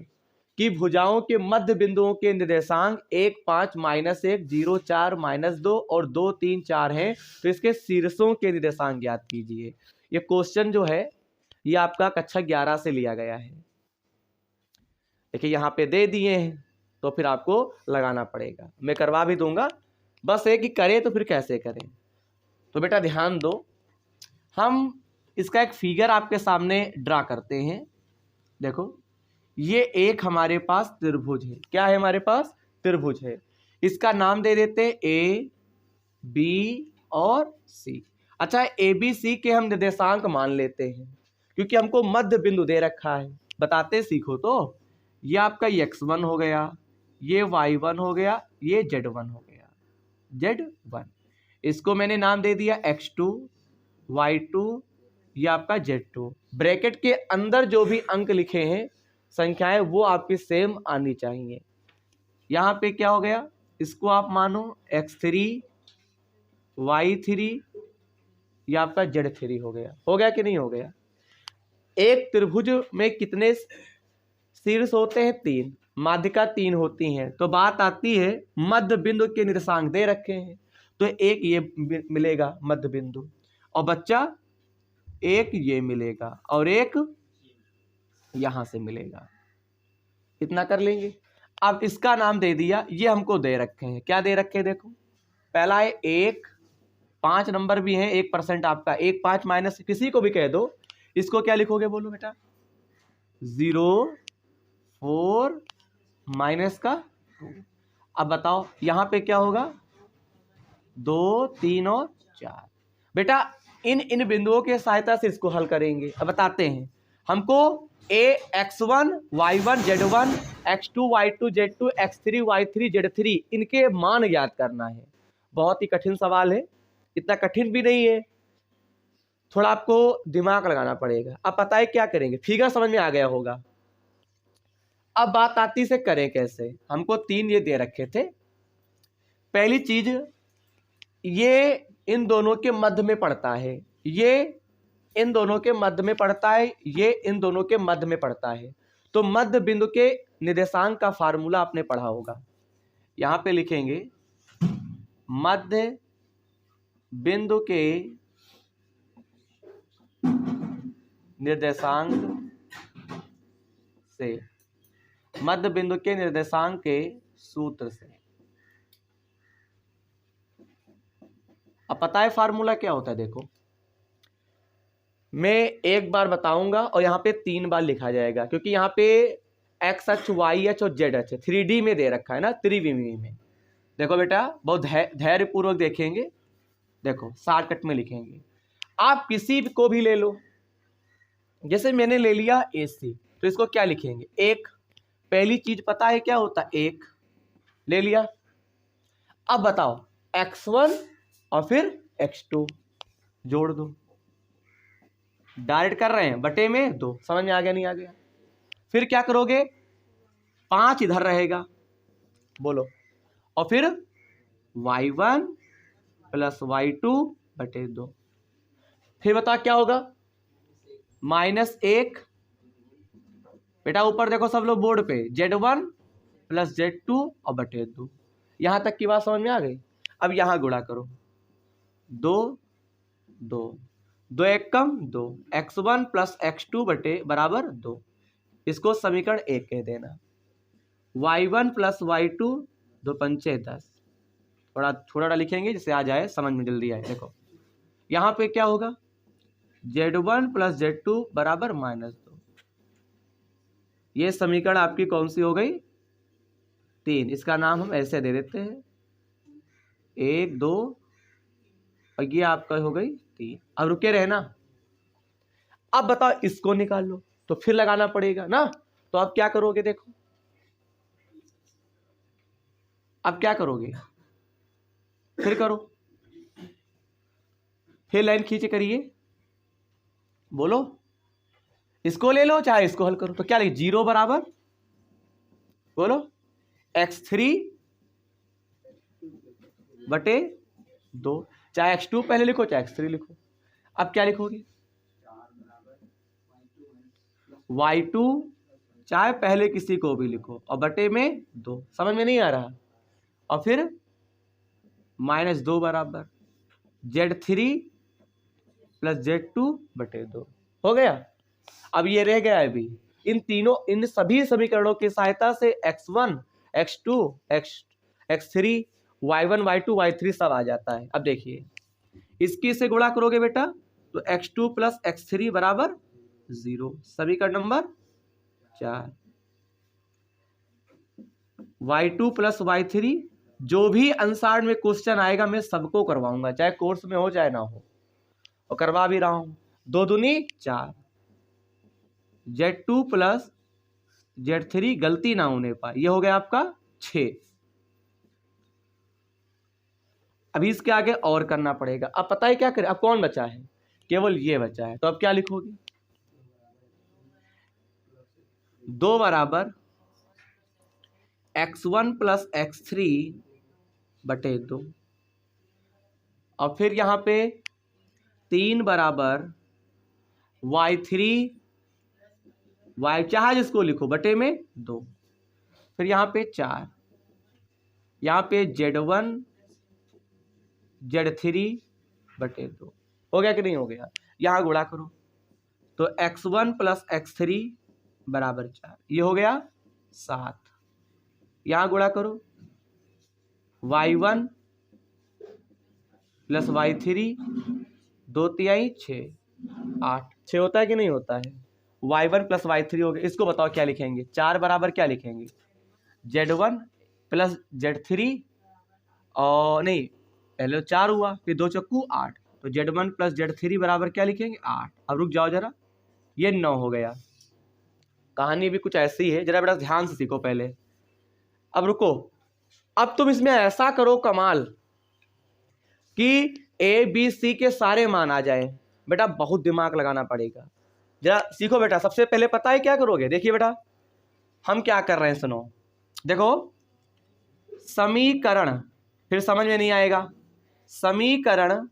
Speaker 1: की भुजाओं के मध्य बिंदुओं के निर्देशांक 1 5 -1 0 4 -2 और 2 3 4 हैं तो इसके शीर्षों के निर्देशांक ज्ञात कीजिए। ये क्वेश्चन जो है ये आपका कक्षा 11 से लिया गया है। देखिए यहाँ पे दे दिए हैं तो फिर आपको लगाना पड़ेगा, मैं करवा भी दूंगा, बस एक ही करें तो फिर कैसे करें। तो बेटा ध्यान दो, हम इसका एक फिगर आपके सामने ड्रा करते हैं। देखो ये एक हमारे पास त्रिभुज है, क्या है हमारे पास, त्रिभुज है, इसका नाम दे देते हैं ए बी और सी। अच्छा ए बी सी के हम निर्देशांक मान लेते हैं क्योंकि हमको मध्य बिंदु दे रखा है, बताते सीखो। तो ये आपका x1 हो गया, ये y1 हो गया, ये z1 हो गया, z1, इसको मैंने नाम दे दिया x2 y2, ये आपका z2। ब्रैकेट के अंदर जो भी अंक लिखे हैं संख्याएं वो आपकी सेम आनी चाहिए। यहाँ पे क्या हो गया, इसको आप मानो x3 y3, ये आपका z3 हो गया कि नहीं हो गया। एक त्रिभुज में कितने शीर्ष होते हैं, 3, माध्यिका 3 होती हैं। तो बात आती है मध्य बिंदु के निर्देशांक दे रखे हैं तो एक ये मिलेगा मध्य बिंदु, और बच्चा एक ये मिलेगा और एक यहां से मिलेगा, इतना कर लेंगे। अब इसका नाम दे दिया, ये हमको दे रखे हैं, क्या दे रखे हैं देखो, पहला है 1, 5 नंबर भी है, 1% आपका 1 5 माइनस किसी को भी कह दो, इसको क्या लिखोगे बोलो बेटा, 0 4 माइनस का 2। अब बताओ यहां पे क्या होगा, 2 3 और 4। बेटा इन बिंदुओं के सहायता से इसको हल करेंगे। अब बताते हैं, हमको a x1 y1 z1 x2 y2 z2 x3 y3 z3 इनके मान ज्ञात करना है। बहुत ही कठिन सवाल है, इतना कठिन भी नहीं है, थोड़ा आपको दिमाग लगाना पड़ेगा। अब पता है क्या करेंगे, फिगर समझ में आ गया होगा। अब बात आती से करें कैसे। हमको 3 ये दे रखे थे। पहली चीज, ये इन दोनों के मध्य में पड़ता है, ये इन दोनों के मध्य में पड़ता है, ये इन दोनों के मध्य में पड़ता है। तो मध्य बिंदु के निर्देशांक का फार्मूला आपने पढ़ा होगा। यहां पे लिखेंगे मध्य बिंदु के निर्देशांक से, मध्य बिंदु के निर्देशांक के सूत्र से। अब पता है फार्मूला क्या होता है। देखो मैं एक बार बताऊंगा और यहां पे 3 बार लिखा जाएगा, क्योंकि यहां पे एक्स अक्ष, वाई अक्ष और जेड अक्ष 3D में दे रखा है ना, त्रिविमीय में। देखो बेटा बहुत धैर्यपूर्वक देखेंगे। देखो शॉर्टकट में लिखेंगे, आप किसी को भी ले लो। जैसे मैंने ले लिया AC, तो इसको क्या लिखेंगे, एक। पहली चीज पता है क्या होता है, एक ले लिया। अब बताओ x1 और फिर x2 जोड़ दो, डायरेक्ट कर रहे हैं, बटे में 2। समझ में आ गया नहीं आ गया। फिर क्या करोगे, 5 इधर रहेगा, बोलो, और फिर y1 प्लस y2 बटे 2। फिर बता क्या होगा, -1। बेटा ऊपर देखो सब लोग बोर्ड पे, z1 प्लस z2 और बटे 2। यहां तक की बात समझ में आ गई। अब यहां गुणा करो, 2 2 2 एक कम 2, x1 प्लस x2 बटे बराबर 2। इसको समीकरण 1 कह देना। y1 प्लस y2 2 पंचे 10। थोड़ा थोड़ा लिखेंगे जिससे आ जाए, समझ में जल्दी आए। देखो यहां पे क्या होगा, z1 प्लस z2 बराबर -2। ये समीकरण आपकी कौन सी हो गई, 3। इसका नाम हम ऐसे दे देते हैं, 1 2, और ये आपका हो गई 3। अब रुके रहना। अब बताओ इसको निकाल लो, तो फिर लगाना पड़ेगा ना। तो अब क्या करोगे, देखो अब क्या करोगे, फिर करो, फिर लाइन खींचे करिए, बोलो। इसको ले लो चाहे इसको हल करो, तो क्या लिखे, 0 बराबर, बोलो, x3 बटे 2। चाहे x2 पहले लिखो चाहे x3 लिखो। अब क्या लिखोगे, y2 चाहे पहले किसी को भी लिखो और बटे में 2। समझ में नहीं आ रहा। और फिर -2 बराबर z3 प्लस z2 बटे 2। हो गया। अब ये रह गया अभी, इन सभी समीकरणों की सहायता से x1 x2 x3 y1 y2 y3 सब आ जाता है। अब देखिए इसकी से गुणा करोगे बेटा, तो x2 प्लस x3 बराबर 0। समीकरण नंबर 4। y2 प्लस y3, जो भी अंसार में क्वेश्चन आएगा मैं सबको करवाऊंगा, चाहे कोर्स में हो चाहे ना हो, और करवा भी रहा हूं। 2 दूनी 4, z2 प्लस z3 गलती ना होने पाए, ये हो गया आपका 6। अभी इसके आगे और करना पड़ेगा। अब पता है क्या करें, अब कौन बचा है, केवल ये बचा है। तो अब क्या लिखोगे, 2 बराबर x1 प्लस x3 बटे 2, और फिर यहां पे 3 बराबर y3 y चाहे जिसको लिखो बटे में 2। फिर यहां पे 4, यहां पे z1 z3 बटे 2। हो गया कि नहीं हो गया। यहां गुणा करो, तो x1 प्लस x3 बराबर 4, ये हो गया 7। यहां गुणा करो, y1 प्लस y3 2 तिहाई 6 8। 6 होता है कि नहीं होता है। y1 प्लस y3 हो गया। इसको बताओ क्या लिखेंगे, 4 बराबर क्या लिखेंगे, z1 प्लस z3, और नहीं पहले तो 4 हुआ, फिर 2 चक्कू 8, तो z1 प्लस z3 बराबर क्या लिखेंगे 8। अब रुक जाओ जरा, ये 9 हो गया। कहानी भी कुछ ऐसी है, जरा बेटा ध्यान से सीखो पहले। अब रुको, अब तुम इसमें ऐसा करो कमाल कि ए बी सी के सारे मान आ जाए। बेटा बहुत दिमाग लगाना पड़ेगा, जरा सीखो बेटा। सबसे पहले पता है क्या करोगे, देखिए बेटा हम क्या कर रहे हैं, सुनो। देखो समीकरण, फिर समझ में नहीं आएगा। समीकरण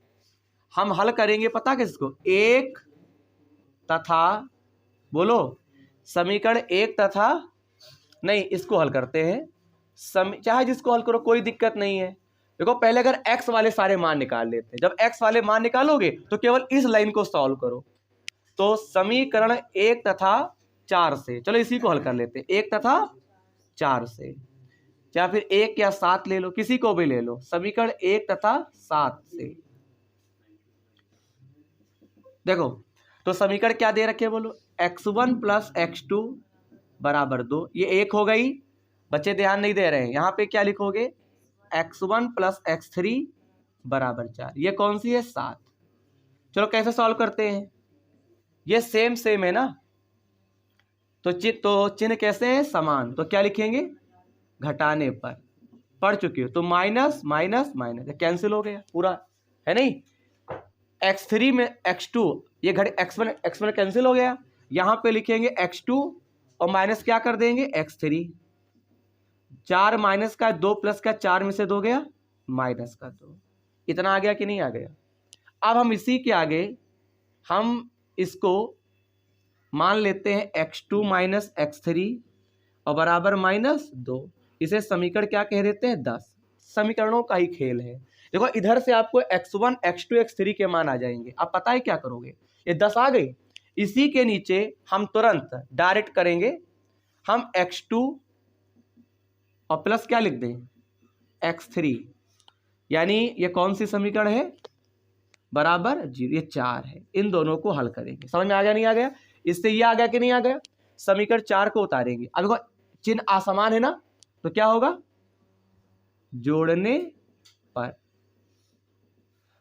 Speaker 1: हम हल करेंगे पता किसको, एक तथा, बोलो समीकरण एक तथा, नहीं इसको हल करते हैं, चाहे जिसको हल करो कोई दिक्कत नहीं है। देखो पहले अगर x वाले सारे मान निकाल लेते हैं, जब x वाले मान निकालोगे तो केवल इस लाइन को सॉल्व करो। तो समीकरण एक तथा 4 से, चलो इसी को हल कर लेते हैं, एक तथा 4 से, या फिर 1 या 7 ले लो, किसी को भी ले लो। समीकरण 1 तथा 7 से देखो, तो समीकरण क्या दे रखे बोलो, x1 प्लस x2 बराबर 2, ये एक हो गई। बच्चे ध्यान नहीं दे रहे हैं, यहाँ पे क्या लिखोगे, x1 प्लस x3 बराबर 4, ये कौन सी है, 7। चलो कैसे सॉल्व करते हैं, ये सेम सेम है ना, तो चिन्ह कैसे हैं, समान, तो क्या लिखेंगे, घटाने पर, पढ़ चुके हो तो माइनस माइनस माइनस कैंसिल हो गया पूरा, है नहीं। x3 में x2, ये घट x1 कैंसिल हो गया, यहाँ पे लिखेंगे x2 और माइनस क्या कर देंगे x3, 4 माइनस का 2 प्लस का 4 में से 2 गया माइनस का 2, इतना आ गया कि नहीं आ गया। अब हम इसी के आगे हम इसको मान लेते हैं x2 माइनस x3 और बराबर -2, इसे समीकरण क्या कह देते हैं, 10। समीकरणों का ही खेल है। देखो इधर से आपको x1 x2 x3 के मान आ जाएंगे, अब पता है क्या करोगे, ये 10 आ गई, इसी के नीचे हम तुरंत डायरेक्ट करेंगे, हम x2 और प्लस क्या लिख दें, x3, यानी ये कौन सी समीकरण है, बराबर 0, ये 4 है। इन दोनों को हल करेंगे, समझ में आ गया नहीं आ गया, इससे ये आ गया कि नहीं आ गया। समीकरण 4 को उतारेंगे, अब देखो चिन्ह असमान है ना, तो क्या होगा, जोड़ने पर,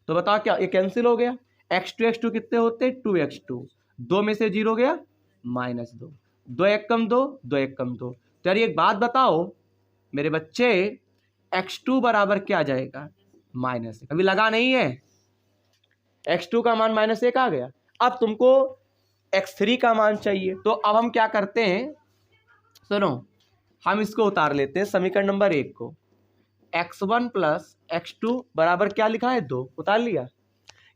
Speaker 1: तो बताओ क्या, ये कैंसिल हो गया। x2 कितने होते हैं, 2x2, 2 में से 0 गया -2, 2 1 कम 2, 2 1 कम 2। तो यार एक बात बताओ मेरे बच्चे, x2 बराबर क्या आ जाएगा, -1, अभी लगा नहीं है, x2 का मान -1 आ गया। अब तुमको x3 का मान चाहिए, तो अब हम क्या करते हैं, सुनो हम इसको उतार लेते हैं समीकरण नंबर 1 को, x1 प्लस x2 बराबर क्या लिखा है, 2, उतार लिया।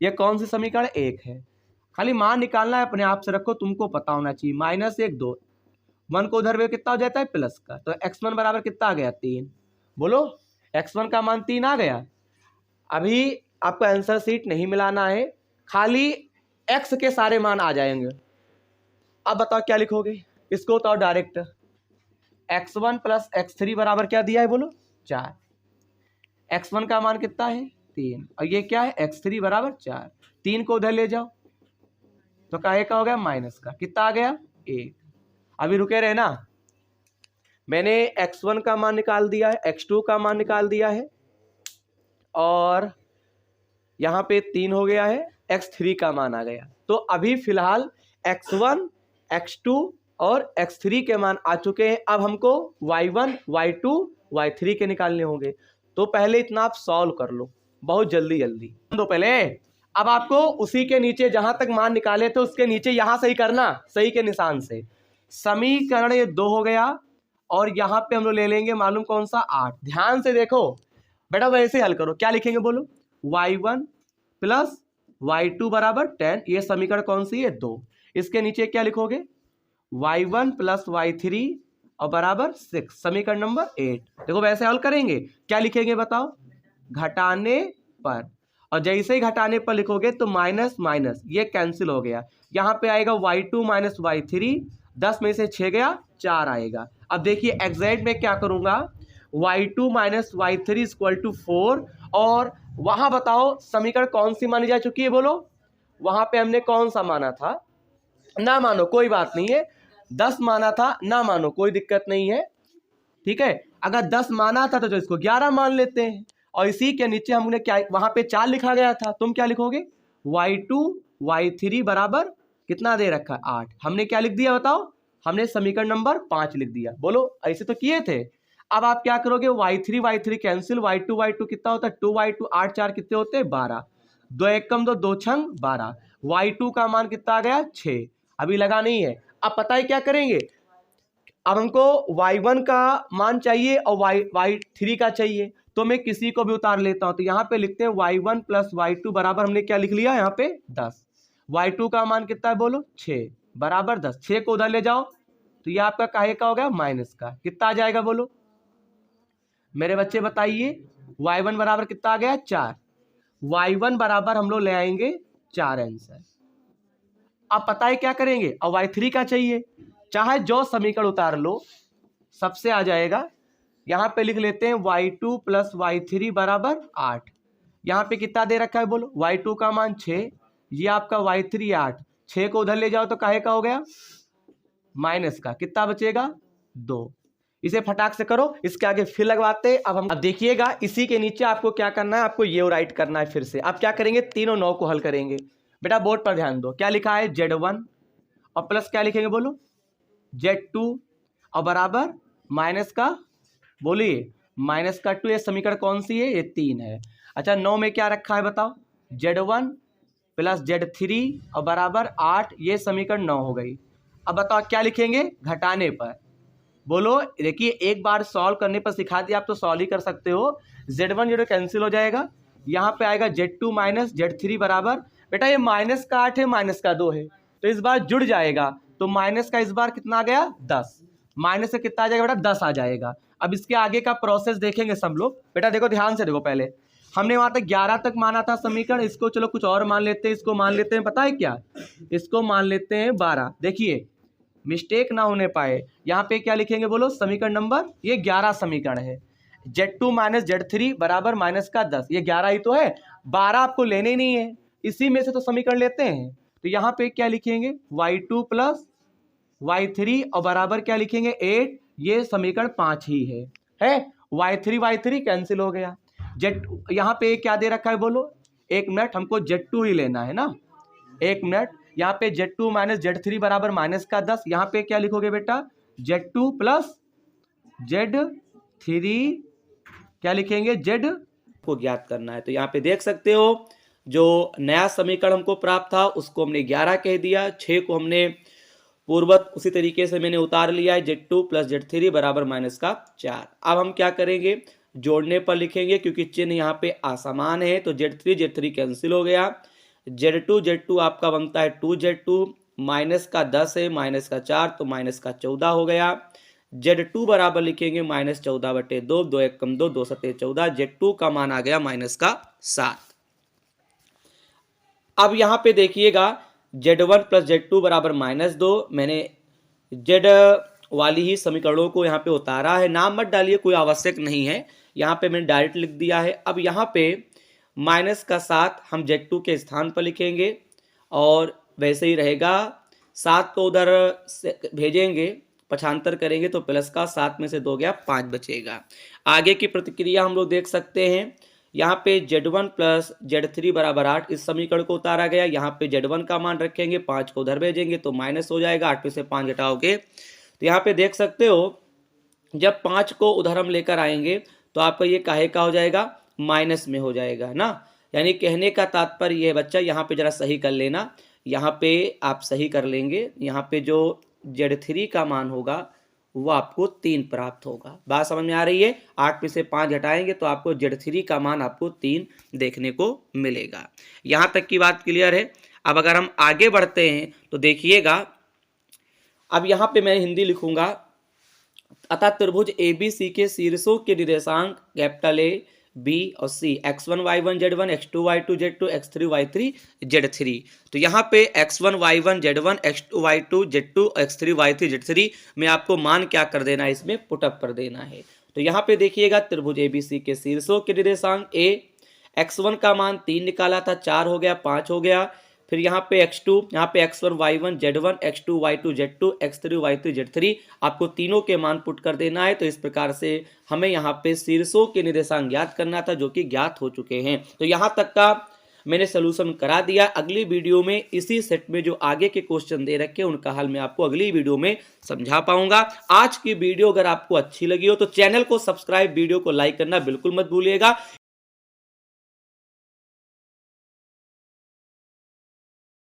Speaker 1: ये कौन सी समीकरण, 1 है, खाली मान निकालना है, अपने आप से रखो, तुमको पता होना चाहिए, -1 2, 1 को उधर वे कितना हो जाता है, प्लस का, तो x1 बराबर कितना आ गया, 3, बोलो x1 का मान 3 आ गया। अभी आपको आंसर शीट नहीं मिलाना है, खाली x के सारे मान आ जाएंगे। अब बताओ क्या लिखोगे, इसको बताओ डायरेक्ट, x1 प्लस x3 बराबर क्या दिया है, बोलो 4, x1 का मान कितना है, 3, और ये क्या है, x3 बराबर 4, 3 को उधर ले जाओ तो काहे का हो गया, माइनस का, कितना आ गया, 1। अभी रुके रहे ना, मैंने x1 का मान निकाल दिया है, x2 का मान निकाल दिया है, और यहाँ पे 3 हो गया है, x3 का मान आ गया। तो अभी फिलहाल x1 x2 और x3 के मान आ चुके हैं। अब हमको y1 y2 y3 के निकालने होंगे, तो पहले इतना आप सॉल्व कर लो बहुत जल्दी जल्दी, तो पहले अब आपको उसी के नीचे जहां तक मान निकाले थे उसके नीचे यहां सही करना, सही के निशान से। समीकरण ये 2 हो गया, और यहाँ पे हम लोग ले लेंगे मालूम कौन सा, 8। ध्यान से देखो बेटा, वैसे हल करो, क्या लिखेंगे बोलो, y1 प्लस y2 बराबर 10, ये समीकरण कौन सी है, 2। इसके नीचे क्या लिखोगे, y1 प्लस y3 और बराबर 6, समीकरण नंबर 8। देखो वैसे हल करेंगे, क्या लिखेंगे बताओ, घटाने पर, और जैसे ही घटाने पर लिखोगे तो माइनस माइनस ये कैंसिल हो गया, यहाँ पे आएगा y2 माइनस y3, 10 में से 6 गया 4 आएगा। अब देखिए एग्जैक्ट में क्या करूँगा, y2 minus y3 equal to 4, और वहाँ बताओ समीकरण कौन सी मानी जा चुकी है, बोलो वहाँ पे हमने कौन सा माना था, ना मानो कोई बात नहीं है, 10 माना था, ना मानो कोई दिक्कत नहीं है, ठीक है। अगर 10 माना था तो इसको 11 मान लेते हैं, और इसी के नीचे हमने क्या, वहां पे 4 लिखा गया था, तुम क्या लिखोगे, y2 y3 बराबर कितना दे रखा है, 8, हमने क्या लिख दिया बताओ, हमने समीकरण नंबर 5 लिख दिया। बोलो ऐसे तो किए थे। अब आप क्या करोगे, y3 कैंसिल, y2 कितना होता है 2y2, 8 4 कितने होते हैं 12, 2 1 कम 2 2 छंग 12, y2 का मान कितना आ गया 6, अभी लगा नहीं है। अब पता है क्या करेंगे, अब हमको y1 का मान चाहिए और y3 का चाहिए, तो मैं किसी को भी उतार लेता हूं। तो यहां पे लिखते हैं y1 प्लस y2 बराबर, हमने क्या लिख लिया यहाँ पे 10, y2 का मान कितना है बोलो 6 बराबर 10, 6 को उधर ले जाओ तो ये आपका काहे का हो गया माइनस का, कितना आ जाएगा बोलो मेरे बच्चे बताइए। y1 बराबर कितना आ गया 4, y1 बराबर हम लोग ले आएंगे 4 आंसर। अब पता है क्या करेंगे, और y3 का चाहिए, चाहे जो समीकरण उतार लो सबसे आ जाएगा। यहां पे लिख लेते हैं y2 प्लस y3 बराबर 8, यहां पे कितना दे रखा है बोलो, y2 का मान 6, ये आपका y3 8, 6 को उधर ले जाओ तो काहे का हो गया माइनस का, कितना बचेगा 2। इसे फटाक से करो, इसके आगे फिर लगवाते। अब देखिएगा इसी के नीचे आपको क्या करना है, आपको ये राइट करना है। फिर से आप क्या करेंगे, 3 और 9 को हल करेंगे। बेटा बोर्ड पर ध्यान दो, क्या लिखा है Z1 और प्लस क्या लिखेंगे बोलो Z2 और बराबर माइनस का, बोलिए माइनस का 2, ये समीकरण कौन सी है, ये 3 है। अच्छा 9 में क्या रखा है बताओ, Z1 प्लस Z3 और बराबर 8, ये समीकरण 9 हो गई। अब बताओ क्या लिखेंगे घटाने पर, बोलो देखिए एक बार सॉल्व करने पर सिखा दिया, आप तो सॉल्व ही कर सकते हो। Z1 जो कैंसिल हो जाएगा, यहाँ पे आएगा Z2 माइनस Z3 बराबर, बेटा ये माइनस का 8 है माइनस का 2 है तो इस बार जुड़ जाएगा, तो माइनस का इस बार कितना आ गया 10, माइनस से कितना आ जाएगा बेटा 10 आ जाएगा। अब इसके आगे का प्रोसेस देखेंगे सब लोग। बेटा देखो ध्यान से देखो, पहले हमने वहां तक 11 तक माना था समीकरण, इसको चलो कुछ और मान लेते हैं, इसको मान लेते हैं पता है क्या, इसको मान लेते हैं 12। देखिए मिस्टेक ना होने पाए, यहाँ पे क्या लिखेंगे बोलो समीकरण नंबर, ये 11 समीकरण है, Z2 माइनस Z3 बराबर माइनस का 10, ये 11 ही तो है, 12 आपको लेने ही नहीं है, इसी में से तो समीकरण लेते हैं। तो यहाँ पे क्या लिखेंगे y2 प्लस y3 और बराबर क्या लिखेंगे 8, ये समीकरण 5 ही है y3 कैंसिल हो गया। यहाँ पे क्या दे रखा है बोलो, एक मिनट, हमको Z2 ही लेना है ना, एक मिनट, यहाँ पे Z2 माइनस Z3 बराबर माइनस का 10, यहाँ पे क्या लिखोगे बेटा Z2 प्लस Z3 क्या लिखेंगे Z को ज्ञात करना है। तो यहाँ पे देख सकते हो जो नया समीकरण हमको प्राप्त था उसको हमने 11 कह दिया, 6 को हमने पूर्वत उसी तरीके से मैंने उतार लिया है Z2 प्लस Z3 बराबर माइनस का 4। अब हम क्या करेंगे, जोड़ने पर लिखेंगे क्योंकि चिन्ह यहाँ पे असमान है, तो Z3 कैंसिल हो गया, Z2 आपका बनता है 2Z2, माइनस का 10 है माइनस का 4 तो माइनस का 14 हो गया। Z2 बराबर लिखेंगे माइनस 14/2, 2 1 कम 2, 2 7 14, Z2 का मान आ गया माइनस का 7। अब यहाँ पे देखिएगा Z1 प्लस Z2 बराबर -2, मैंने Z वाली ही समीकरणों को यहाँ पे उतारा है, नाम मत डालिए कोई आवश्यक नहीं है, यहाँ पे मैंने डायरेक्ट लिख दिया है। अब यहाँ पे माइनस का 7 हम Z2 के स्थान पर लिखेंगे और वैसे ही रहेगा, 7 को उधर भेजेंगे पक्षांतर करेंगे तो प्लस का 7 में से 2 गया 5 बचेगा। आगे की प्रतिक्रिया हम लोग देख सकते हैं, यहाँ पे Z1 प्लस Z3 बराबर 8, इस समीकरण को उतारा गया, यहाँ पे Z1 का मान रखेंगे, 5 को उधर भेजेंगे तो माइनस हो जाएगा, 8 में से 5 घटाओगे तो यहाँ पे देख सकते हो जब 5 को उधर हम लेकर आएंगे तो आपका ये काहे का हो जाएगा माइनस में हो जाएगा ना। यानी कहने का तात्पर्य ये है बच्चा, यहाँ पे जरा सही कर लेना, यहाँ पे आप सही कर लेंगे, यहाँ पे जो Z3 का मान होगा वो आपको 3 प्राप्त होगा। बात समझ में आ रही है, 8 में से 5 घटाएंगे तो आपको Z3 का मान आपको 3 देखने को मिलेगा। यहाँ तक की बात क्लियर है। अब अगर हम आगे बढ़ते हैं तो देखिएगा, अब यहाँ पे मैं हिंदी लिखूंगा, अतः त्रिभुज ABC के शीर्षों के निर्देशांक कैपिटल A, B और C x1 y1 z1 x2 y2 z2 x3 y3 z3। तो यहाँ पे x1 y1 z1 x2 y2 z2 x3 y3 z3 में आपको मान क्या कर देना है, इसमें पुटअप कर देना है। तो यहाँ पे देखिएगा त्रिभुज ABC के शीर्षों के निर्देशांक A, x1 का मान 3 निकाला था, 4 हो गया, 5 हो गया, फिर यहाँ पे x2, यहाँ पे x1 y1 z1 x2 y2 z2 x3 y3 z3 आपको तीनों के मान पुट कर देना है। तो इस प्रकार से हमें यहाँ पे शीर्षों के निर्देशांक ज्ञात करना था जो कि ज्ञात हो चुके हैं। तो यहाँ तक का मैंने सोल्यूशन करा दिया। अगली वीडियो में इसी सेट में जो आगे के क्वेश्चन दे रखे हैं उनका हल मैं आपको अगली वीडियो में समझा पाऊंगा। आज की वीडियो अगर आपको अच्छी लगी हो तो चैनल को सब्सक्राइब, वीडियो को लाइक करना बिल्कुल मत भूलिएगा।